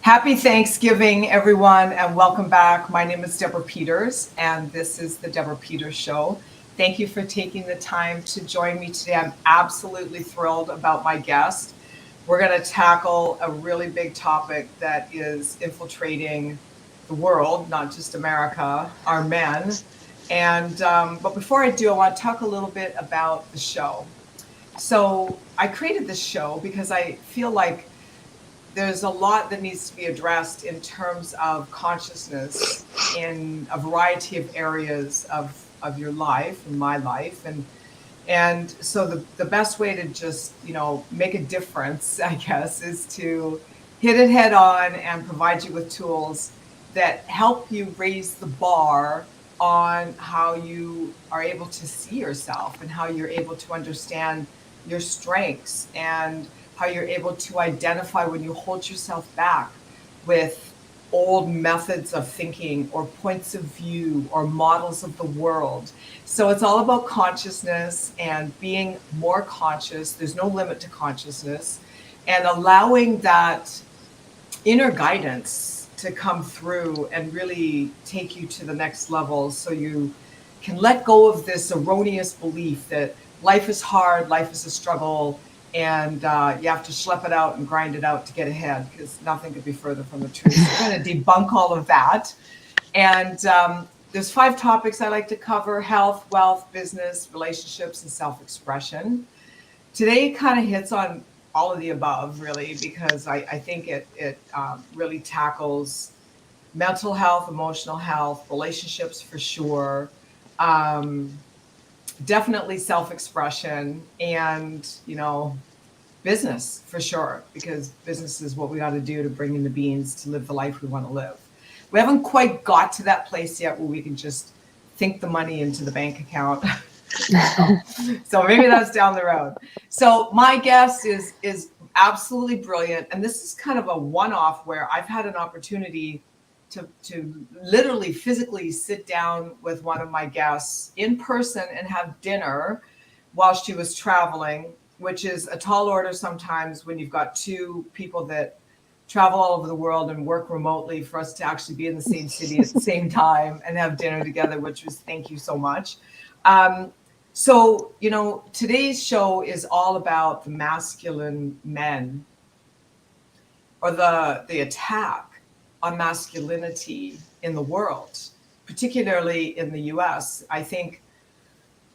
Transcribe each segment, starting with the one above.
Happy Thanksgiving, everyone, and welcome back. My name is Deborah Peters, and this is the Deborah Peters Show. Thank you for taking the time to join me today. I'm absolutely thrilled about my guest. We're going to tackle a really big topic that is infiltrating the world, not just America, our men. But before I do, I want to talk a little bit about the show. So I created this show because I feel like there's a lot that needs to be addressed in terms of consciousness in a variety of areas of your life and my life. And so the best way to just, make a difference, I guess, is to hit it head on and provide you with tools that help you raise the bar on how you are able to see yourself and how you're able to understand your strengths and how you're able to identify when you hold yourself back with old methods of thinking or points of view or models of the world. So it's all about consciousness and being more conscious. There's no limit to consciousness, and allowing that inner guidance to come through and really take you to the next level so you can let go of this erroneous belief that life is hard, life is a struggle, and you have to schlep it out and grind it out to get ahead, because nothing could be further from the truth. So we're going to debunk all of that. And there's 5 topics I like to cover: health, wealth, business, relationships, and self-expression. Today kind of hits on all of the above, really, because I think it really tackles mental health, emotional health, relationships for sure, definitely self-expression, and business for sure, because business is what we got to do to bring in the beans to live the life we want to live. We haven't quite got to that place yet where we can just think the money into the bank account. So maybe that's down the road. So my guest is absolutely brilliant, and this is kind of a one-off where I've had an opportunity to literally physically sit down with one of my guests in person and have dinner while she was traveling, which is a tall order sometimes when you've got 2 people that travel all over the world and work remotely, for us to actually be in the same city at the same time and have dinner together, which was, thank you so much. So today's show is all about the masculine men, or the attack on masculinity in the world, particularly in the US. I think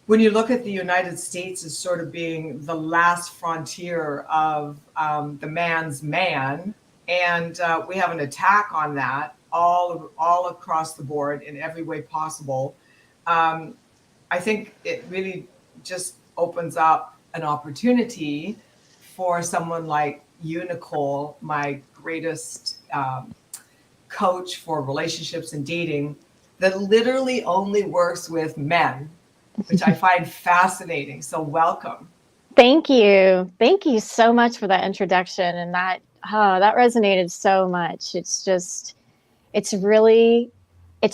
when you look at the United States as sort of being the last frontier of the man's man, and we have an attack on that all across the board in every way possible. I think it really just opens up an opportunity for someone like you, Nicole, my greatest coach for relationships and dating, that literally only works with men, which I find fascinating. So welcome. Thank you. Thank you so much for that introduction. And that resonated so much. It's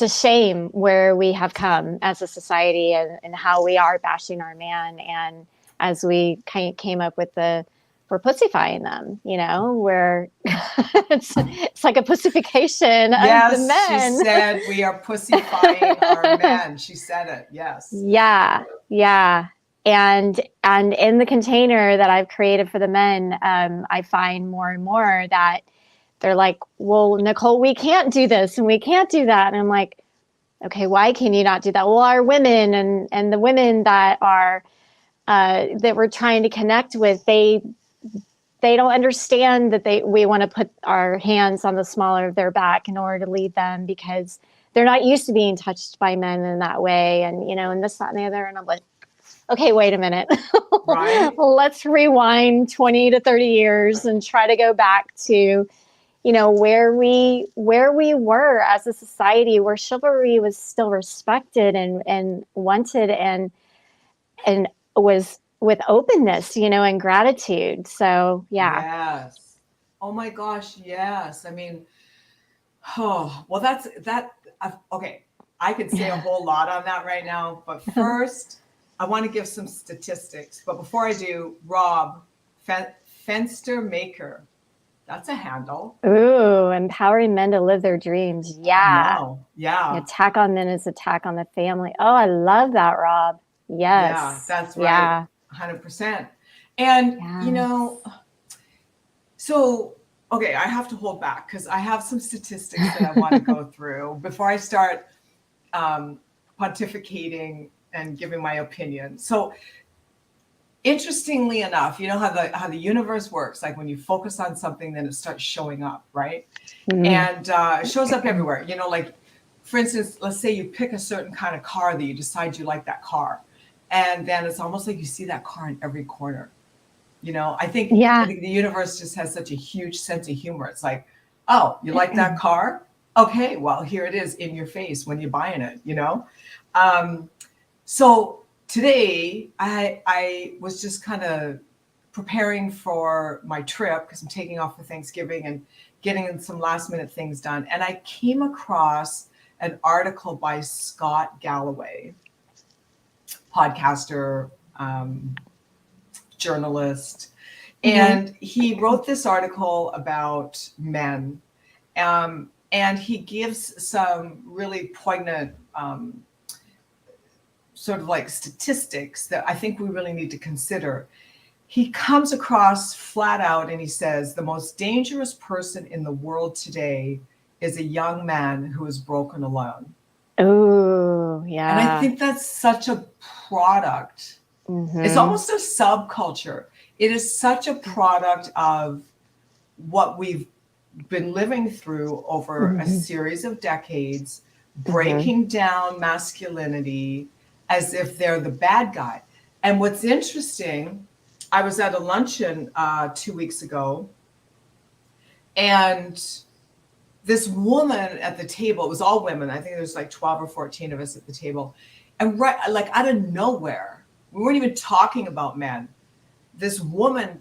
a shame where we have come as a society, and how we are bashing our man. And as we kind of came up with we're pussifying them, where it's like a pussification of the men. Yes, she said we are pussifying our men. She said it. Yes. Yeah. And in the container that I've created for the men, I find more and more that they're like, well, Nicole, we can't do this and we can't do that. And I'm like, okay, why can you not do that? Well, our women and the women that are that we're trying to connect with, they don't understand that we want to put our hands on the smaller of their back in order to lead them, because they're not used to being touched by men in that way. And, and this, that, and the other. And I'm like, okay, wait a minute. Right. Let's rewind 20 to 30 years and try to go back to, where we were as a society, where chivalry was still respected and wanted and was with openness, and gratitude. So, yeah. Yes. Oh my gosh. Yes. I mean, well, okay. I could say a whole lot on that right now, but first I want to give some statistics. But before I do, Rob, Fenster Maker, That's a handle. Ooh, empowering men to live their dreams. I Yeah. know. Yeah. Attack on men is attack on the family. Oh, I love that, Rob. Yeah, Yes. that's right. Yeah. 100%. And, Yeah. so, okay, I have to hold back because I have some statistics that I want to go through before I start pontificating and giving my opinion. So, interestingly enough, you know how the universe works. Like when you focus on something, then it starts showing up, right? And it shows up everywhere. You know, like for instance, let's say you pick a certain kind of car that you decide you like that car, and then it's almost like you see that car in every corner. You know, I think Yeah. the universe just has such a huge sense of humor. It's like, oh, you like that car? Okay, well, here it is in your face when you're buying it, you know? So today I was just kind of preparing for my trip because I'm taking off for Thanksgiving and getting some last minute things done. And I came across an article by Scott Galloway, podcaster, journalist. And he wrote this article about men. And he gives some really poignant sort of like statistics that I think we really need to consider. He comes across flat out and he says, the most dangerous person in the world today is a young man who is broken alone. Oh, yeah. And I think that's such a product. It's almost a subculture. It is such a product of what we've been living through over a series of decades, breaking down masculinity as if they're the bad guy. And what's interesting, I was at a luncheon 2 weeks ago, and this woman at the table, it was all women. I think there's like 12 or 14 of us at the table. And right, like out of nowhere, we weren't even talking about men. This woman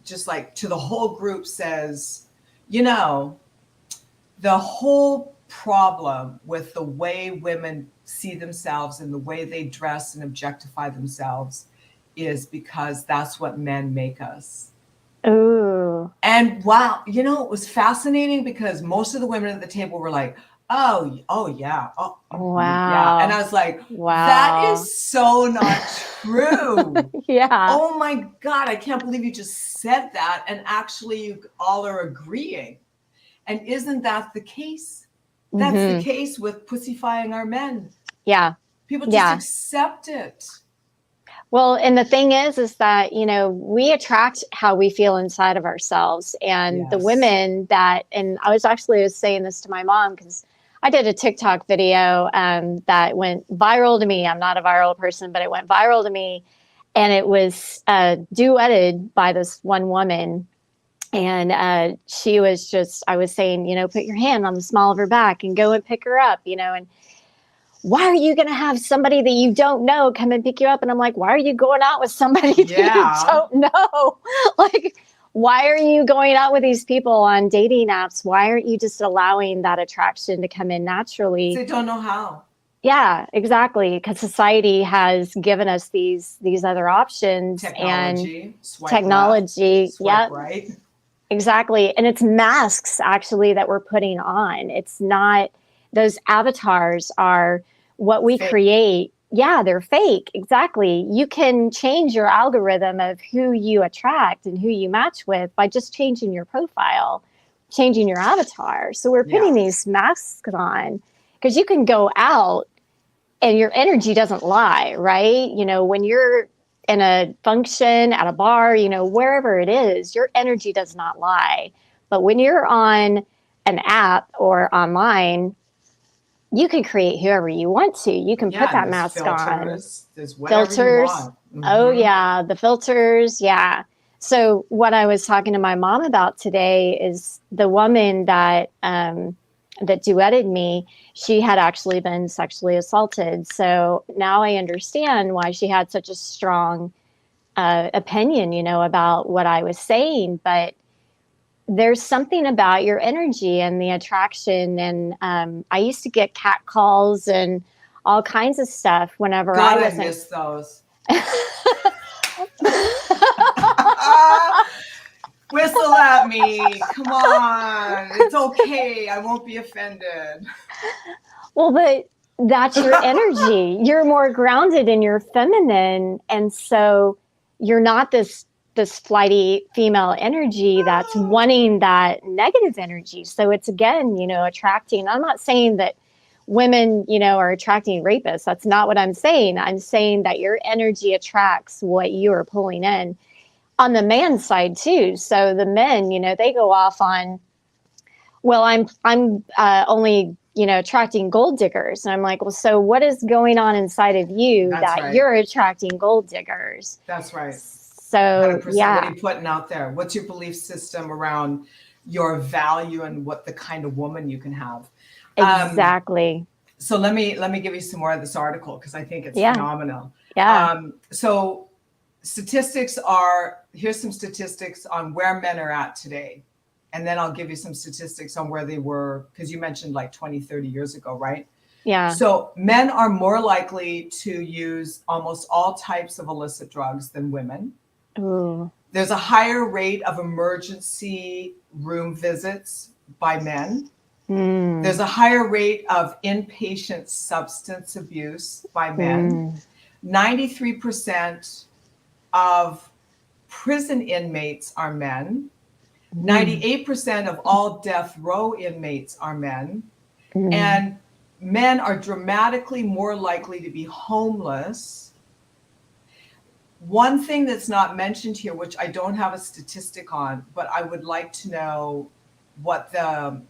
just like to the whole group says, you know, the whole problem with the way women see themselves and the way they dress and objectify themselves is because that's what men make us. Ooh. And wow, you know, it was fascinating because most of the women at the table were like, oh yeah, oh wow. yeah. And I was like, wow, that is so not true. yeah. Oh my God, I can't believe you just said that. And actually you all are agreeing. And isn't that the case? That's the case with pussifying our men. Yeah. People just accept it. Well, and the thing is that, you know, we attract how we feel inside of ourselves. And the women that, and I was saying this to my mom because I did a TikTok video that went viral to me. I'm not a viral person, but it went viral to me. And it was duetted by this one woman. And she was just, I was saying, you know, put your hand on the small of her back and go and pick her up, you know, and why are you going to have somebody that you don't know come and pick you up? And I'm like, why are you going out with somebody that you don't know? Like, why are you going out with these people on dating apps? Why aren't you just allowing that attraction to come in naturally? They don't know how. Yeah, exactly. Because society has given us these other options. Technology, swipe technology, left, swipe right. Exactly. And it's masks actually that we're putting on. It's not, those avatars are what we create. Yeah, they're fake. Exactly. You can change your algorithm of who you attract and who you match with by just changing your profile, changing your avatar. So we're putting these masks on because you can go out and your energy doesn't lie, right? You know, when you're in a function at a bar, you know, wherever it is, your energy does not lie. But when you're on an app or online, you can create whoever you want to. You can put that mask on. There's whatever you want. Oh yeah, the filters. Yeah. So what I was talking to my mom about today is the woman that that duetted me. She had actually been sexually assaulted. So now I understand why she had such a strong opinion, you know, about what I was saying. But there's something about your energy and the attraction. And I used to get cat calls and all kinds of stuff whenever I wasn't. I miss those. Whistle at me. Come on. It's okay. I won't be offended. Well, but that's your energy. You're more grounded in your feminine. And so you're not this flighty female energy that's wanting that negative energy. So it's again, attracting. I'm not saying that women, are attracting rapists. That's not what I'm saying. I'm saying that your energy attracts what you are pulling in on the man side too. So the men, they go off on, well, I'm only, attracting gold diggers. And I'm like, well, so what is going on inside of you you're attracting gold diggers? That's right. So 100%. yeah. What are you putting out there? What's your belief system around your value and what the kind of woman you can have? Exactly. So let me give you some more of this article because I think it's phenomenal. Yeah. So here's some statistics on where men are at today. And then I'll give you some statistics on where they were, because you mentioned like 20, 30 years ago, right? Yeah. So men are more likely to use almost all types of illicit drugs than women. Ooh. There's a higher rate of emergency room visits by men. There's a higher rate of inpatient substance abuse by men. 93% of prison inmates are men. 98% of all death row inmates are men. And men are dramatically more likely to be homeless. One thing that's not mentioned here, which I don't have a statistic on, but I would like to know what the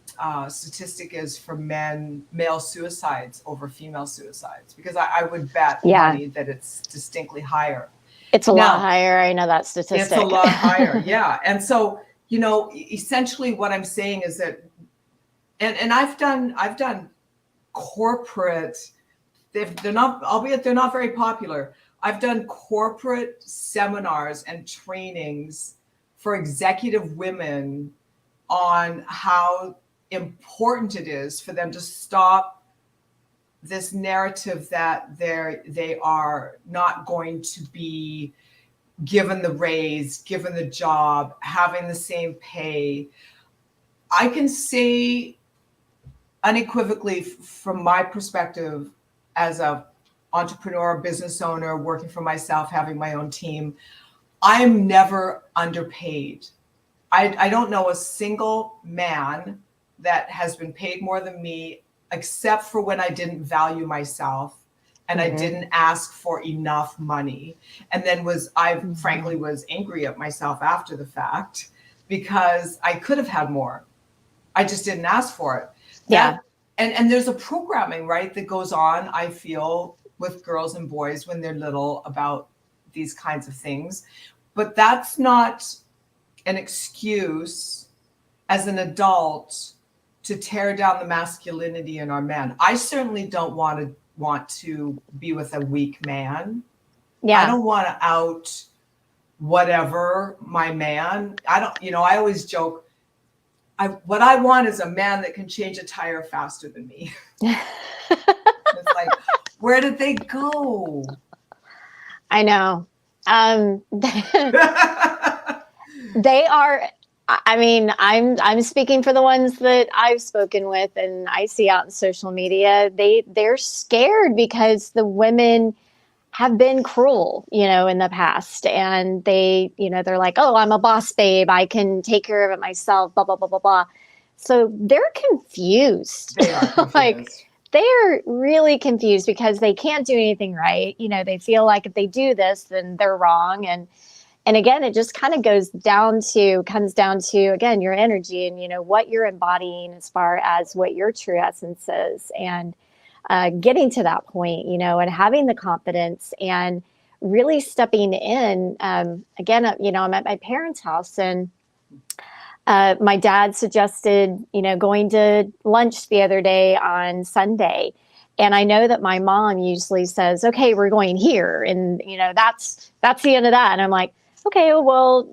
statistic is for male suicides over female suicides, because I would bet money that it's distinctly higher. It's a lot higher. I know that statistic. It's a lot higher. Yeah. And so, essentially what I'm saying is that, and I've done corporate, they're not, albeit they're not very popular. I've done corporate seminars and trainings for executive women on how important it is for them to stop this narrative that they are not going to be given the raise, given the job, having the same pay. I can say unequivocally from my perspective as a entrepreneur, business owner, working for myself, having my own team, I'm never underpaid. I don't know a single man that has been paid more than me, except for when I didn't value myself and I didn't ask for enough money. And then frankly was angry at myself after the fact because I could have had more. I just didn't ask for it. Yeah. And there's a programming, right, that goes on, I feel, with girls and boys when they're little about these kinds of things. But that's not an excuse as an adult to tear down the masculinity in our men. I certainly don't want to be with a weak man. Yeah. I don't want to out whatever my man. I always joke, what I want is a man that can change a tire faster than me. It's like, where did they go? I know. They are, I mean, I'm speaking for the ones that I've spoken with and I see out in social media. They're scared because the women have been cruel, in the past. And they're like, oh, I'm a boss babe. I can take care of it myself, blah, blah, blah, blah, blah. So they're confused. They are confused. Like, they're really confused because they can't do anything right. They feel like if they do this, then they're wrong. And again, it just kind of comes down to, again, your energy and, what you're embodying as far as what your true essence is, and getting to that point, and having the confidence and really stepping in. Again, I'm at my parents' house, and my dad suggested, going to lunch the other day on Sunday. And I know that my mom usually says, okay, we're going here. And, that's the end of that. And I'm like, okay, well,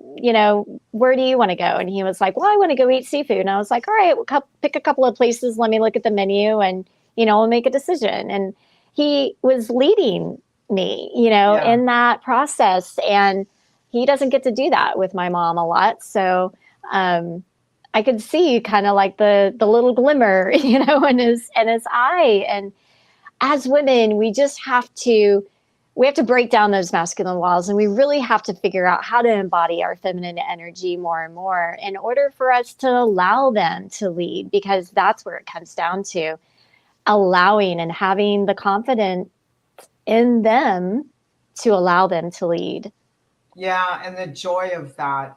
where do you want to go? And he was like, well, I want to go eat seafood. And I was like, all right, we'll pick a couple of places. Let me look at the menu and, we'll make a decision. And he was leading me, in that process. And he doesn't get to do that with my mom a lot. So I could see kind of like the little glimmer, in his eye. And as women, we have to break down those masculine walls, and we really have to figure out how to embody our feminine energy more and more in order for us to allow them to lead, because that's where it comes down to allowing and having the confidence in them to allow them to lead. Yeah, and the joy of that.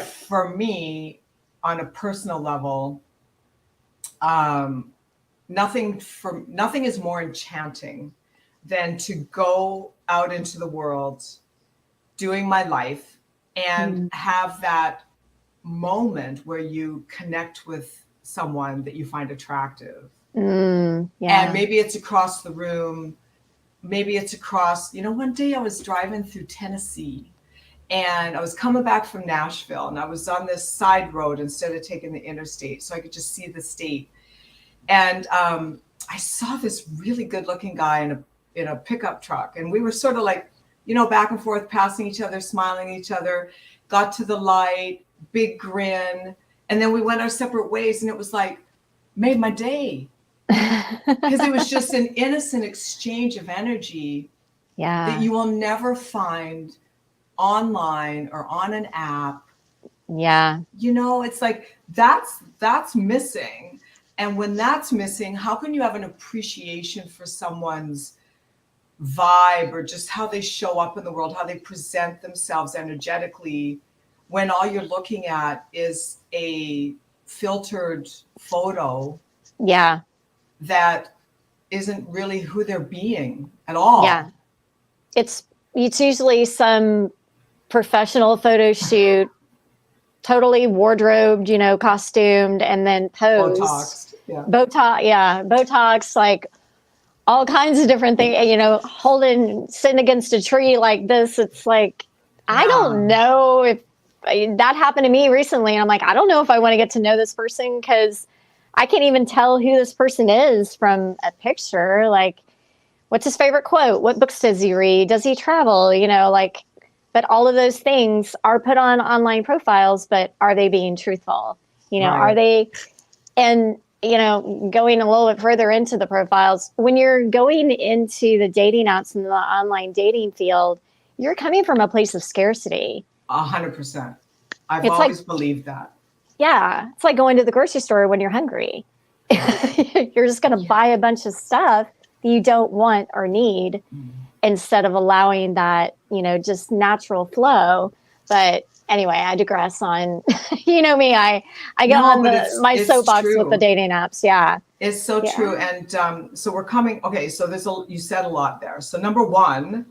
For me, on a personal level, nothing is more enchanting than to go out into the world doing my life and have that moment where you connect with someone that you find attractive. And maybe it's across the room. Maybe it's across, one day I was driving through Tennessee and I was coming back from Nashville, and I was on this side road instead of taking the interstate, so I could just see the state. And I saw this really good looking guy in a pickup truck, and we were sort of like, back and forth, passing each other, smiling at each other, got to the light, big grin. And then we went our separate ways, and it was like, made my day. Because it was just an innocent exchange of energy that you will never find online or on an app. Yeah. It's like, that's missing. And when that's missing, how can you have an appreciation for someone's vibe or just how they show up in the world, how they present themselves energetically, when all you're looking at is a filtered photo that isn't really who they're being at all? Yeah. It's usually some professional photo shoot, totally wardrobed, costumed, and then posed. Botoxed. Botox, like all kinds of different things, sitting against a tree like this. It's like, I don't know if that happened to me recently. And I'm like, I don't know if I want to get to know this person, because I can't even tell who this person is from a picture. Like, what's his favorite quote? What books does he read? Does he travel? But all of those things are put on online profiles, but are they being truthful? Right. Are they, and, going a little bit further into the profiles, when you're going into the dating apps and the online dating field, you're coming from a place of scarcity. 100%. I've always believed that. Yeah. It's like going to the grocery store when you're hungry. You're just going to buy a bunch of stuff that you don't want or need, instead of allowing that, just natural flow. But anyway, I digress on, me, I get on my soapbox with the dating apps. Yeah. It's so true. And so we're coming, okay, so you said a lot there. So number one,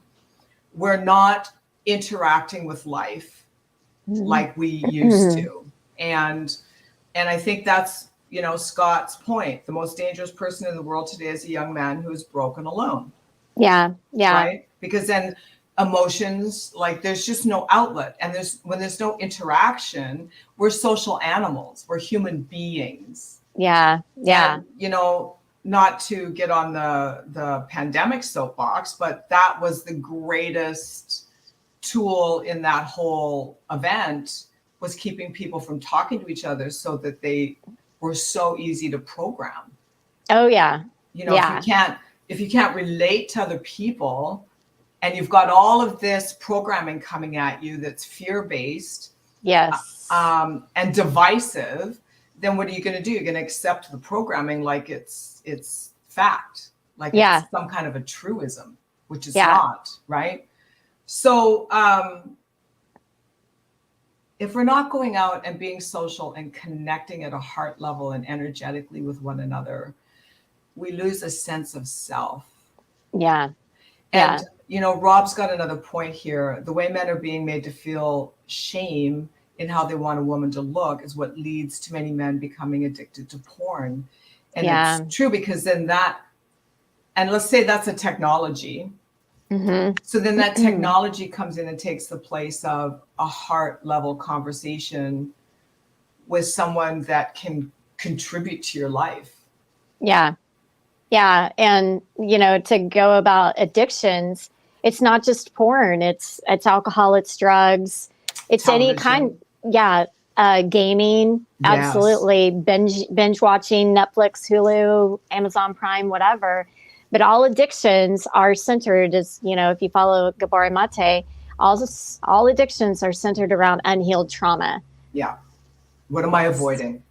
we're not interacting with life like we used to. And I think that's, Scott's point. The most dangerous person in the world today is a young man who is broken alone. Yeah. Right? Because then emotions, like, there's just no outlet. And when there's no interaction, we're social animals. We're human beings. Yeah. And, not to get on the pandemic soapbox, but that was the greatest tool in that whole event, was keeping people from talking to each other, so that they were so easy to program. Oh yeah. If you can't relate to other people, and you've got all of this programming coming at you that's fear-based, and divisive, then what are you going to do? You're going to accept the programming like it's fact, like it's some kind of a truism, which is not, right? So if we're not going out and being social and connecting at a heart level and energetically with one another, we lose a sense of self. Yeah. And, Rob's got another point here. The way men are being made to feel shame in how they want a woman to look is what leads to many men becoming addicted to porn. And it's true, because then and let's say that's a technology. So then that technology comes in and takes the place of a heart level conversation with someone that can contribute to your life. Yeah. And, to go about addictions, It's not just porn. It's alcohol, it's drugs, it's Television. any kind. Yeah. Gaming. Yes. Absolutely. Binge watching Netflix, Hulu, Amazon Prime, whatever. But all addictions are centered, as you know, if you follow Gabor Mate, all addictions are centered around unhealed trauma. Yeah. What am I avoiding?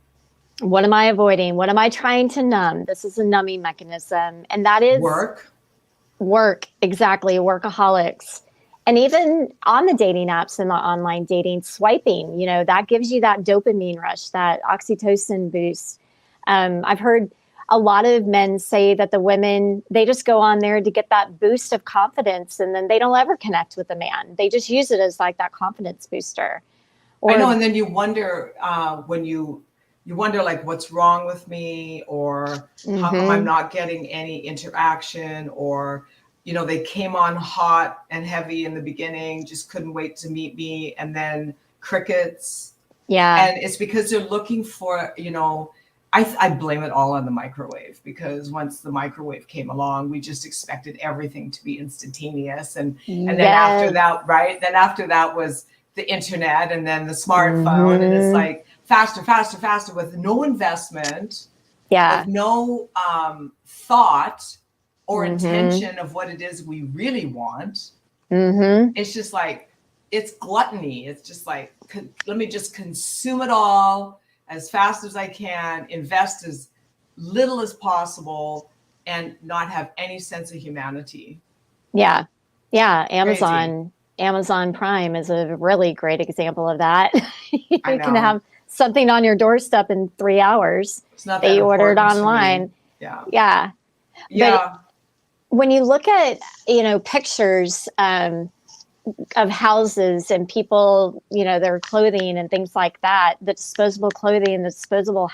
What am I avoiding? What am I trying to numb? This is a numbing mechanism. And that is work. Exactly. Workaholics. And even on the dating apps and the online dating, swiping, you know, that gives you that dopamine rush, that oxytocin boost. I've heard a lot of men say that the women, they just go on there to get that boost of confidence, and then they don't ever connect with the man. They just use it as like that confidence booster. I know. And then you wonder when you wonder like, what's wrong with me, or how come I'm not getting any interaction, or, you know, they came on hot and heavy in the beginning, just couldn't wait to meet me. And then crickets. Yeah. And it's because they're looking for, you know, I blame it all on the microwave, because once the microwave came along, we just expected everything to be instantaneous. And then after that, right? Then after that was the internet, and then the smartphone. And it's like faster, faster, faster, with no investment, with no thought or intention of what it is we really want. It's just like, it's gluttony. It's just like, let me just consume it all as fast as I can, invest as little as possible, and not have any sense of humanity. Yeah. Amazon Prime is a really great example of that. You can have something on your doorstep in 3 hours that you ordered online. Yeah. But when you look at, you know, pictures of houses and people, you know, their clothing and things like that, the disposable clothing, the disposable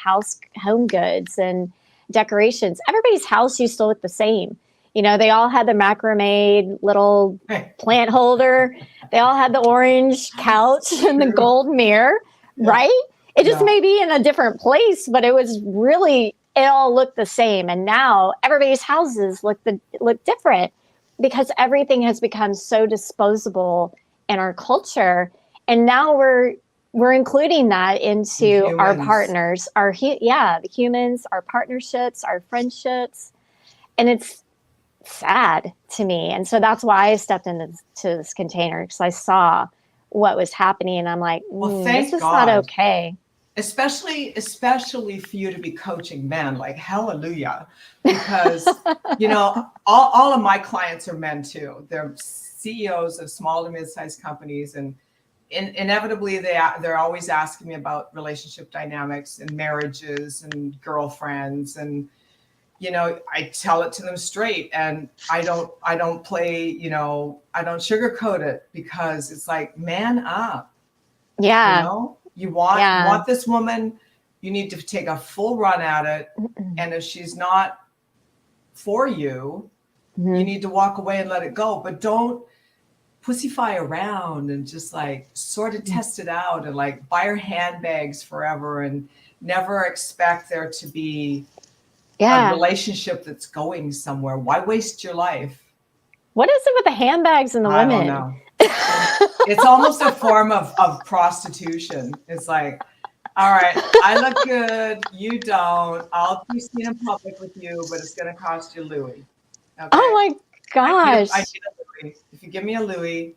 home goods and decorations, everybody's house used to look the same. You know, they all had the macrame little plant holder. They all had the orange couch and the gold mirror, right? It just may be in a different place, but it was really, it all looked the same. And now everybody's houses look different, because everything has become so disposable in our culture. And now we're including that into our partners, the humans, our partnerships, our friendships. And it's sad to me. And so that's why I stepped into this container, because I saw what was happening. And I'm like, this is not okay. Especially for you to be coaching men, like, hallelujah. Because, you know, all of my clients are men too. They're CEOs of small to mid-sized companies. And inevitably they're always asking me about relationship dynamics and marriages and girlfriends. And, you know, I tell it to them straight, and I don't play, you know, I don't sugarcoat it, because it's like, man up. Yeah. You know? You want this woman, you need to take a full run at it. And if she's not for you, you need to walk away and let it go. But don't pussify around and just like sort of test it out and like buy her handbags forever and never expect there to be a relationship that's going somewhere. Why waste your life? What is it with the handbags and the women? I don't know. It's almost a form of prostitution. It's like, all right, I look good, you don't. I'll be seen in public with you, but it's going to cost you Louis. Okay? Oh my gosh! I need a Louis. If you give me a Louis,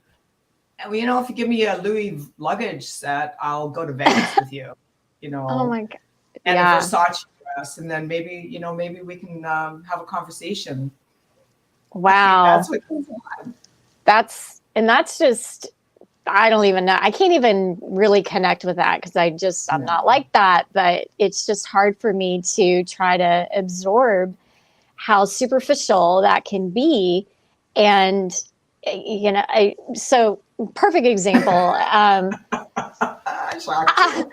and you know, if you give me a Louis luggage set, I'll go to Vegas with you. You know. Oh my god! And a Versace dress, and then maybe we can have a conversation. Wow, that's what goes on. That's just, I don't even know. I can't even really connect with that, because I'm not like that. But it's just hard for me to try to absorb how superficial that can be. And, you know, so perfect example. I shocked you.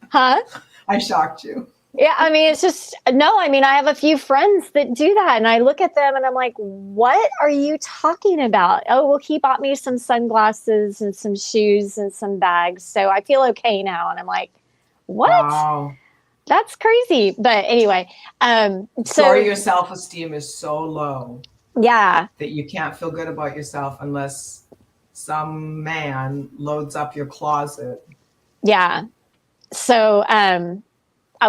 Huh? I shocked you. Yeah, I mean, it's just, no, I mean, I have a few friends that do that, and I look at them and I'm like, what are you talking about? Oh, well, he bought me some sunglasses and some shoes and some bags, so I feel okay now. And I'm like, what? Wow. That's crazy. But anyway, so your self-esteem is so low. Yeah. that you can't feel good about yourself unless some man loads up your closet. Yeah. So,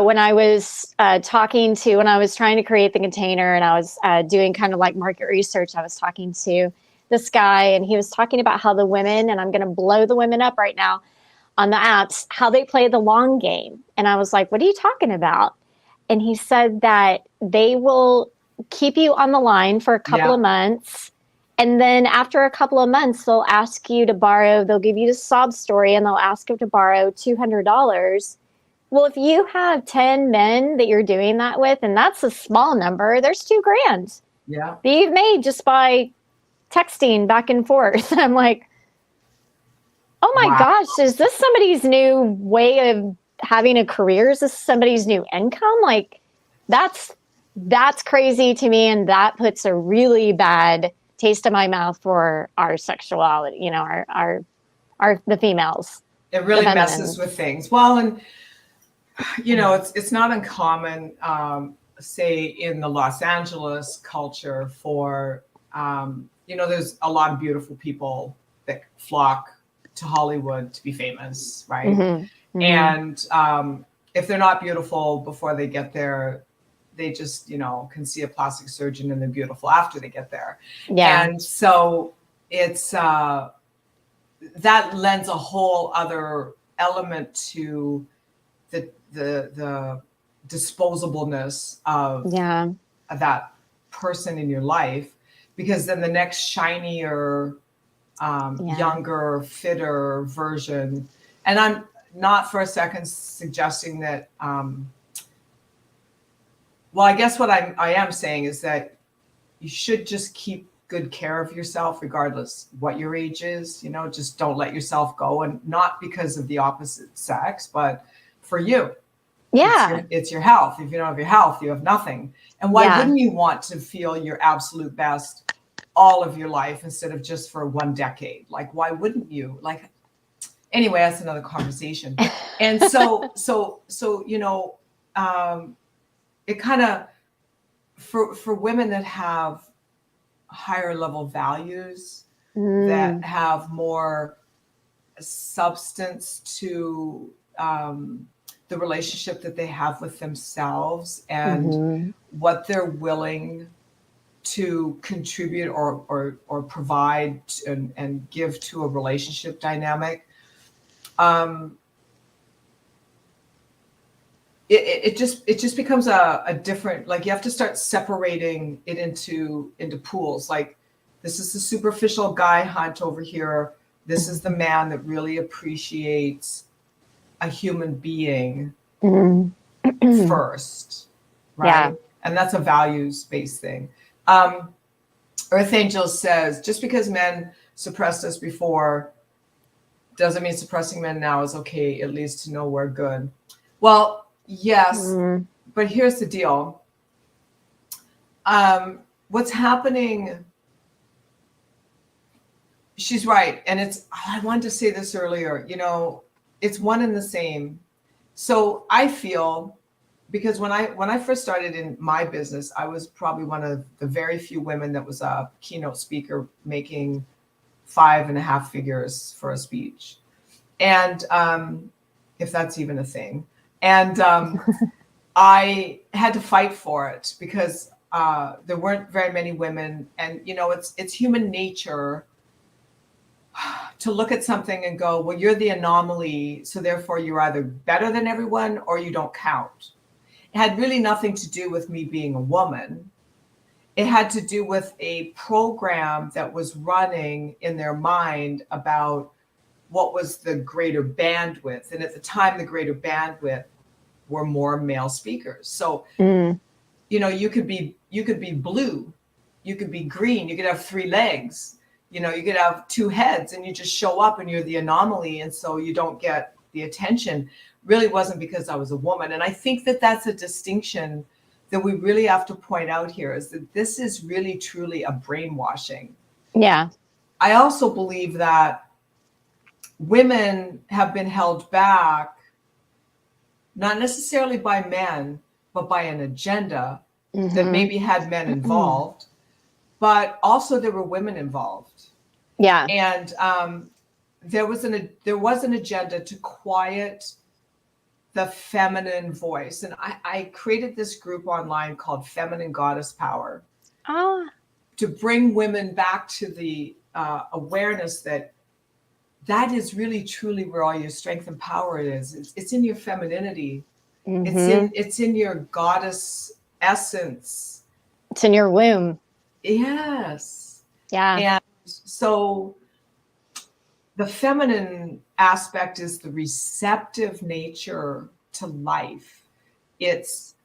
when I was when I was trying to create the container and I was doing kind of like market research, I was talking to this guy and he was talking about how the women, and I'm going to blow the women up right now on the apps, how they play the long game. And I was like, what are you talking about? And he said that they will keep you on the line for a couple Yeah. of months. And then after a couple of months, they'll ask you to borrow, they'll give you the sob story and they'll ask you to borrow $200. Well, if you have 10 men that you're doing that with, and that's a small number, there's $2,000 Yeah. that you've made just by texting back and forth. I'm like, oh my Wow. gosh, is this somebody's new way of having a career? Is this somebody's new income? Like, that's crazy to me, and that puts a really bad taste in my mouth for our sexuality, you know, our the females. It really the messes with things. Well, and you know, it's not uncommon, say in the Los Angeles culture for, you know, there's a lot of beautiful people that flock to Hollywood to be famous, right? Mm-hmm. And if they're not beautiful before they get there, they just, you know, can see a plastic surgeon and they're beautiful after they get there. Yeah. And so it's that lends a whole other element to the disposableness of that person in your life, because then the next shinier, younger, fitter version, and I'm not for a second suggesting that, well, I guess what I am saying is that you should just keep good care of yourself regardless what your age is, you know, just don't let yourself go, and not because of the opposite sex, but for you. Yeah. It's your health. If you don't have your health, you have nothing. And why wouldn't you want to feel your absolute best all of your life instead of just for one decade? Like, why wouldn't you? Like, anyway, that's another conversation. And so, you know, it kind of, for women that have higher level values, that have more substance to the relationship that they have with themselves and what they're willing to contribute or provide and give to a relationship dynamic. It just becomes a different, like, you have to start separating it into pools. Like, this is the superficial guy hunt over here. This is the man that really appreciates a human being first, right? Yeah. And that's a values-based thing. Earth Angel says, just because men suppressed us before doesn't mean suppressing men now is okay, at least to know we're good. Well, yes, but here's the deal. What's happening, she's right. And I wanted to say this earlier, you know, it's one and the same. So I feel, because when I first started in my business, I was probably one of the very few women that was a keynote speaker making 5.5 figures for a speech. And if that's even a thing. And I had to fight for it because there weren't very many women. And, you know, it's human nature to look at something and go, well, you're the anomaly, so therefore you're either better than everyone or you don't count. It had really nothing to do with me being a woman. It had to do with a program that was running in their mind about what was the greater bandwidth. And at the time, the greater bandwidth were more male speakers. So, you know, you could be blue, you could be green, you could have 3 legs, you know, you could have 2 heads, and you just show up and you're the anomaly. And so you don't get the attention. Really wasn't because I was a woman. And I think that that's a distinction that we really have to point out here, is that this is really truly a brainwashing. Yeah. I also believe that women have been held back, not necessarily by men, but by an agenda that maybe had men involved. but also there were women involved. Yeah. And there was an agenda to quiet the feminine voice. And I created this group online called Feminine Goddess Power to bring women back to the awareness that is really truly where all your strength and power is. It's in your femininity. It's in your goddess essence. It's in your womb. Yes. Yeah. And so the feminine aspect is the receptive nature to life. It's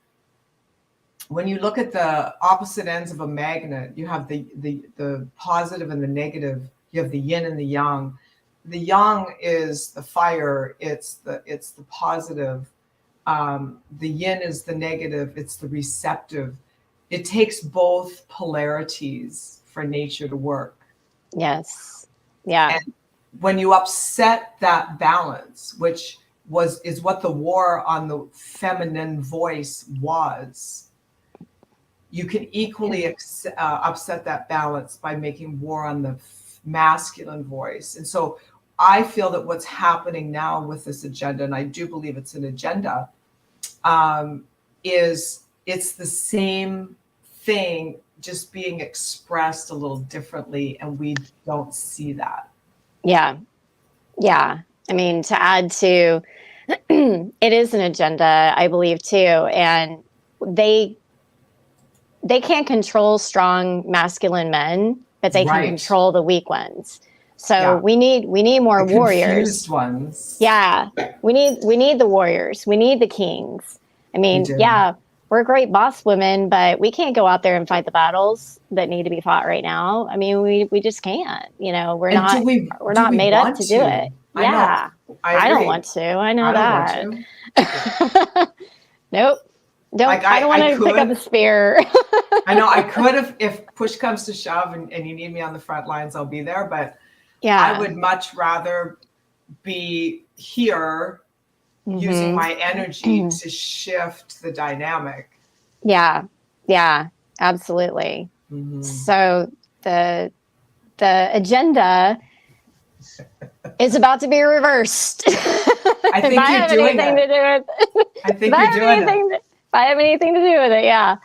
when you look at the opposite ends of a magnet, you have the positive and the negative. You have the yin and the yang. The yang is the fire. It's the positive. The yin is the negative. It's the receptive. It takes both polarities for nature to work. Yes. Yeah. And when you upset that balance, which is what the war on the feminine voice was, you can equally upset that balance by making war on the masculine voice. And so I feel that what's happening now with this agenda, and I do believe it's an agenda, is it's the same thing just being expressed a little differently, and we don't see that. Yeah. Yeah. I mean, to add to, it is an agenda, I believe, too. And they can't control strong masculine men, but they can control the weak ones. So we need more the warriors. Confused ones. Yeah. We need the warriors. We need the kings. I mean, yeah, we're great boss women, but we can't go out there and fight the battles that need to be fought right now. I mean, we just can't. You know, we're not made up to do it. Yeah. I don't want to. I know that. Nope. I don't want to pick up a spear. I know I could if push comes to shove and you need me on the front lines, I'll be there. But I would much rather be here using my energy to shift the dynamic. Yeah. Yeah, absolutely. So the agenda is about to be reversed. I think you're doing it. I think you're doing it. If I have anything to do with it, yeah.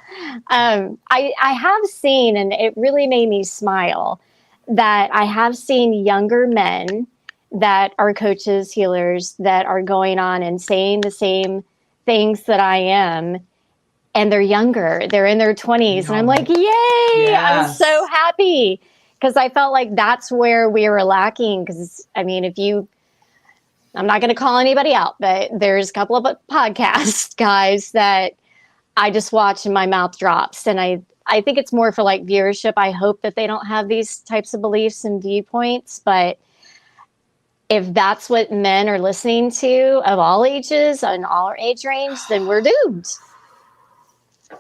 I have seen, and it really made me smile, that I have seen younger men that are coaches, healers, that are going on and saying the same things that I am, and they're younger. They're in their 20s, and I'm like, yay! Yes. I'm so happy, because I felt like that's where we were lacking. Because, I mean, I'm not going to call anybody out, but there's a couple of podcast guys that I just watch and my mouth drops. And I think it's more for like viewership. I hope that they don't have these types of beliefs and viewpoints. But if that's what men are listening to of all ages and all our age range, then we're doomed.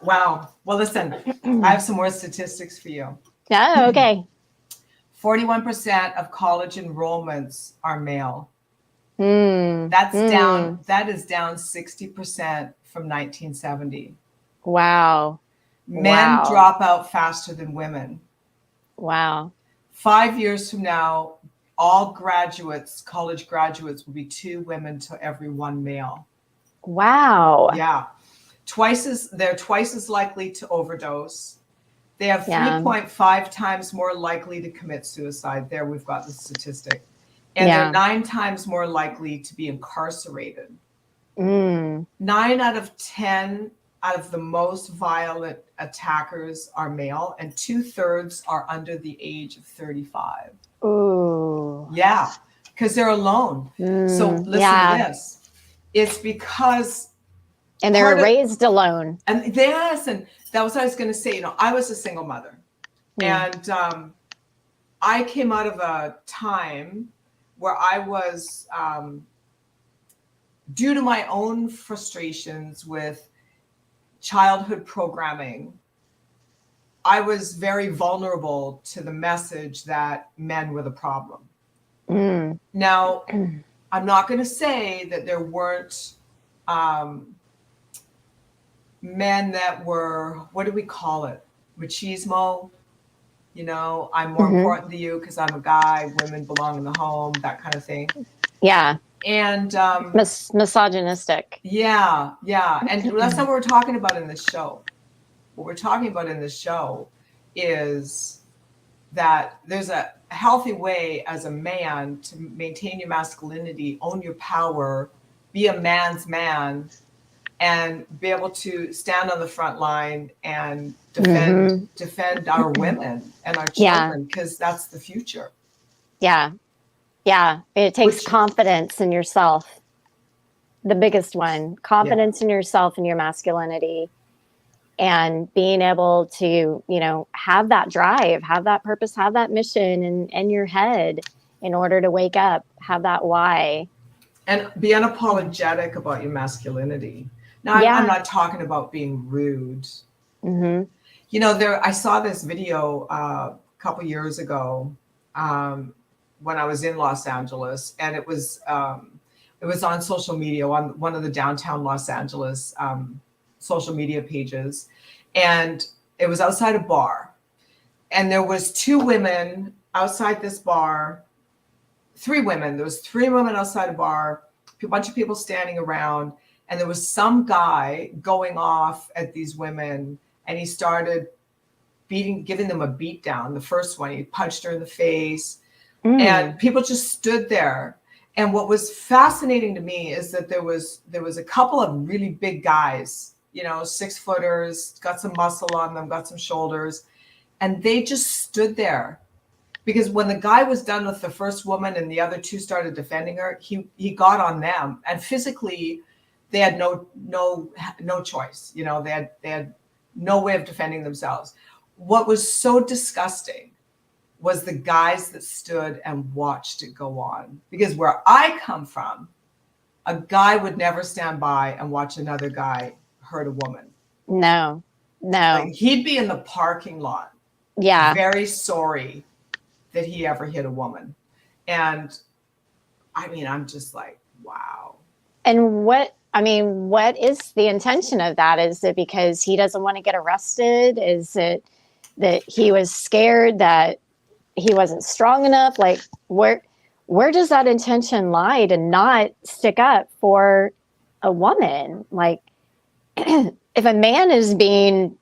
Wow. Well, listen, I have some more statistics for you. Oh, okay. 41% of college enrollments are male. That is down 60% from 1970. Wow. Men drop out faster than women. Wow. 5 years from now, all college graduates will be 2 women to every 1 male. Wow. Yeah. They're twice as likely to overdose. They have 3.5 times more likely to commit suicide. There, we've got the statistic. And they're 9 times more likely to be incarcerated. 9 out of 10 out of the most violent attackers are male, and 2/3 are under the age of 35. Ooh. Yeah, because they're alone. So listen to this. It's because... And they're raised alone. And yes, and that was what I was going to say. You know, I was a single mother. And I came out of a time where I was, due to my own frustrations with childhood programming, I was very vulnerable to the message that men were the problem. Now, I'm not going to say that there weren't men that were, what do we call it? Machismo. You know, I'm more important to you because I'm a guy, women belong in the home, that kind of thing. Yeah. And Misogynistic. yeah, yeah. And that's not what we're talking about in this show. What we're talking about in this show is that there's a healthy way as a man to maintain your masculinity, own your power, be a man's man, and be able to stand on the front line and defend our women and our children, because that's the future. Yeah. Yeah. It takes confidence in yourself. The biggest one, confidence in yourself and your masculinity, and being able to, you know, have that drive, have that purpose, have that mission in your head in order to wake up, have that why. And be unapologetic about your masculinity. Now, I'm not talking about being rude. You know, I saw this video a couple years ago when I was in Los Angeles, and it was on social media, on one of the downtown Los Angeles social media pages, and it was outside a bar, and there was two women outside this bar. There was three women outside a bar, a bunch of people standing around, and there was some guy going off at these women, and he started giving them a beat down. The first one, he punched her in the face, and people just stood there. And what was fascinating to me is that there was a couple of really big guys, you know, 6-footers, got some muscle on them, got some shoulders, and they just stood there. Because when the guy was done with the first woman and the other two started defending her, he got on them, and physically they had no choice. You know, they had no way of defending themselves. What was so disgusting was the guys that stood and watched it go on. Because where I come from, a guy would never stand by and watch another guy hurt a woman. No. Like, he'd be in the parking lot. Yeah. Very sorry that he ever hit a woman. And I mean, I'm just like, wow. And what is the intention of that? Is it because he doesn't want to get arrested? Is it that he was scared that he wasn't strong enough? Like, where does that intention lie to not stick up for a woman? Like, if a man is being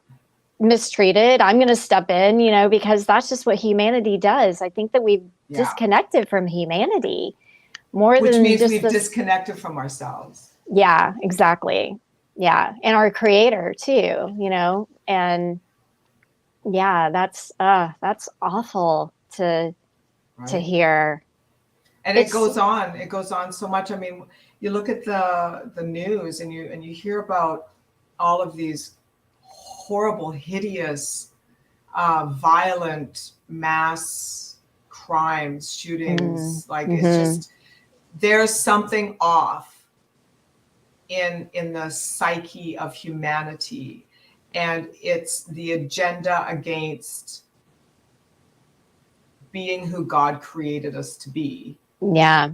mistreated, I'm going to step in, you know, because that's just what humanity does. I think that we've disconnected from humanity more Which than means just we've disconnected from ourselves. Yeah, exactly. Yeah. And our creator too, you know, and yeah, that's awful to hear. And it goes on so much. I mean, you look at the news and you hear about all of these horrible, hideous, violent mass crimes, shootings. Like, it's just, there's something off in the psyche of humanity, and it's the agenda against being who God created us to be. Yeah.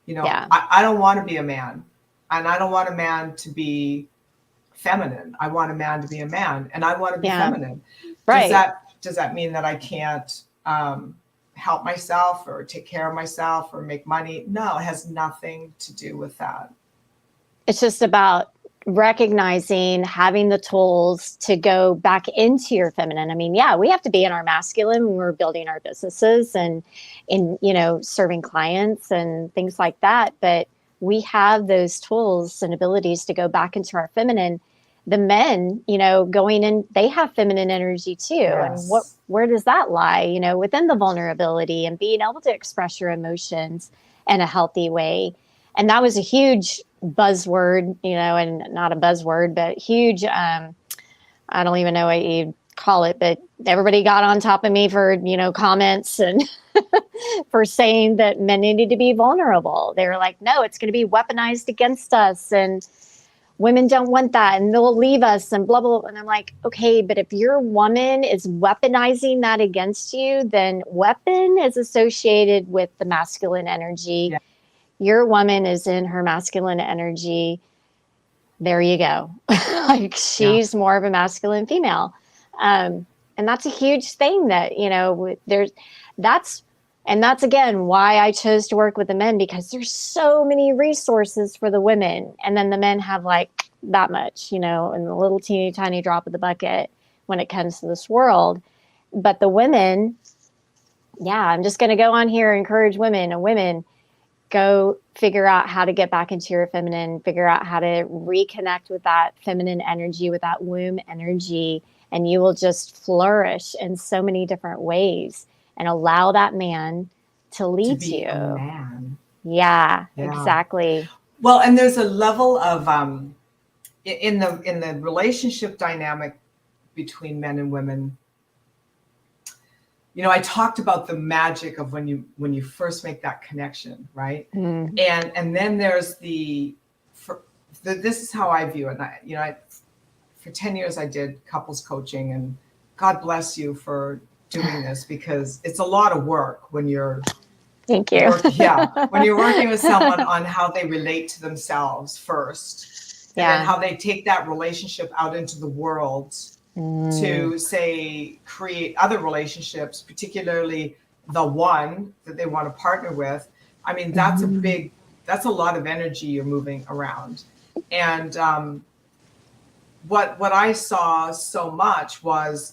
You know, I don't want to be a man, and I don't want a man to be feminine. I want a man to be a man, and I want to be feminine. Right. Does that mean that I can't help myself or take care of myself or make money? No, it has nothing to do with that. It's just about recognizing, having the tools to go back into your feminine. I mean, we have to be in our masculine when we're building our businesses and in, you know, serving clients and things like that. But we have those tools and abilities to go back into our feminine. The men, you know, going in, they have feminine energy too. Yes. And where does that lie? You know, within the vulnerability and being able to express your emotions in a healthy way. And that was a huge buzzword, you know, and not a buzzword, but huge, I don't even know what you call it, but everybody got on top of me for, you know, comments and for saying that men needed to be vulnerable. They were like, no, it's going to be weaponized against us, and women don't want that, and they'll leave us, and blah, blah, blah. And I'm like, okay, but if your woman is weaponizing that against you, then weapon is associated with the masculine energy. Yeah. Your woman is in her masculine energy. There you go. Like, she's more of a masculine female. And that's a huge thing that, that's again why I chose to work with the men, because there's so many resources for the women. And then the men have like that much, and the little teeny tiny drop of the bucket when it comes to this world. But the women, I'm just going to go on here and encourage women and women, go figure out how to get back into your feminine, figure out how to reconnect with that feminine energy, with that womb energy, and you will just flourish in so many different ways and allow that man to lead be you. A man. Yeah, Yeah, exactly. Well, and there's a level of in the relationship dynamic between men and women. I talked about the magic of when you first make that connection, right? Mm. And then there's this is how I view it. And I for 10 years I did couples coaching, and God bless you for doing this, because it's a lot of work when you're Thank you. When you're working with someone on how they relate to themselves first, and then how they take that relationship out into the world to, say, create other relationships, particularly the one that they want to partner with. I mean, that's that's a lot of energy you're moving around. And what I saw so much was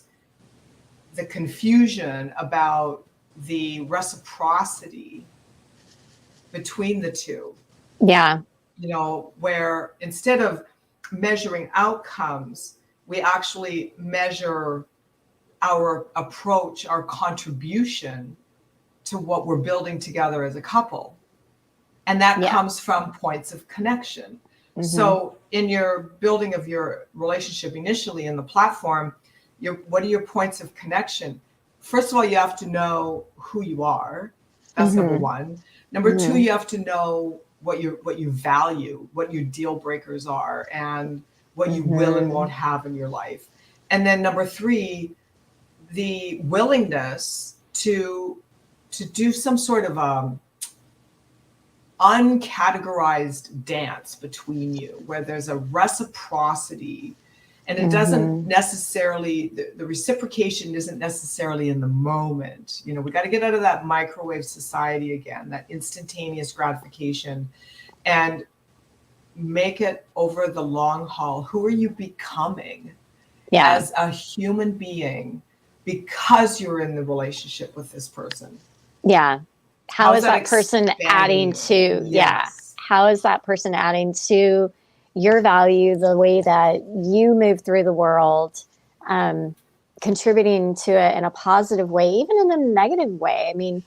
the confusion about the reciprocity between the two. Yeah. Where instead of measuring outcomes, we actually measure our approach, our contribution to what we're building together as a couple. And that comes from points of connection. Mm-hmm. So in your building of your relationship initially in the platform, what are your points of connection? First of all, you have to know who you are. That's number one. Number two, you have to know what you value, what your deal breakers are, and what you will and won't have in your life. And then number three, the willingness to do some sort of uncategorized dance between you, where there's a reciprocity, and it doesn't necessarily, the reciprocation isn't necessarily in the moment. We got to get out of that microwave society again, that instantaneous gratification, and make it over the long haul. Who are you becoming as a human being because you're in the relationship with this person? Yeah. How is that person adding to, how is that person adding to your value, the way that you move through the world, contributing to it in a positive way, even in a negative way? I mean,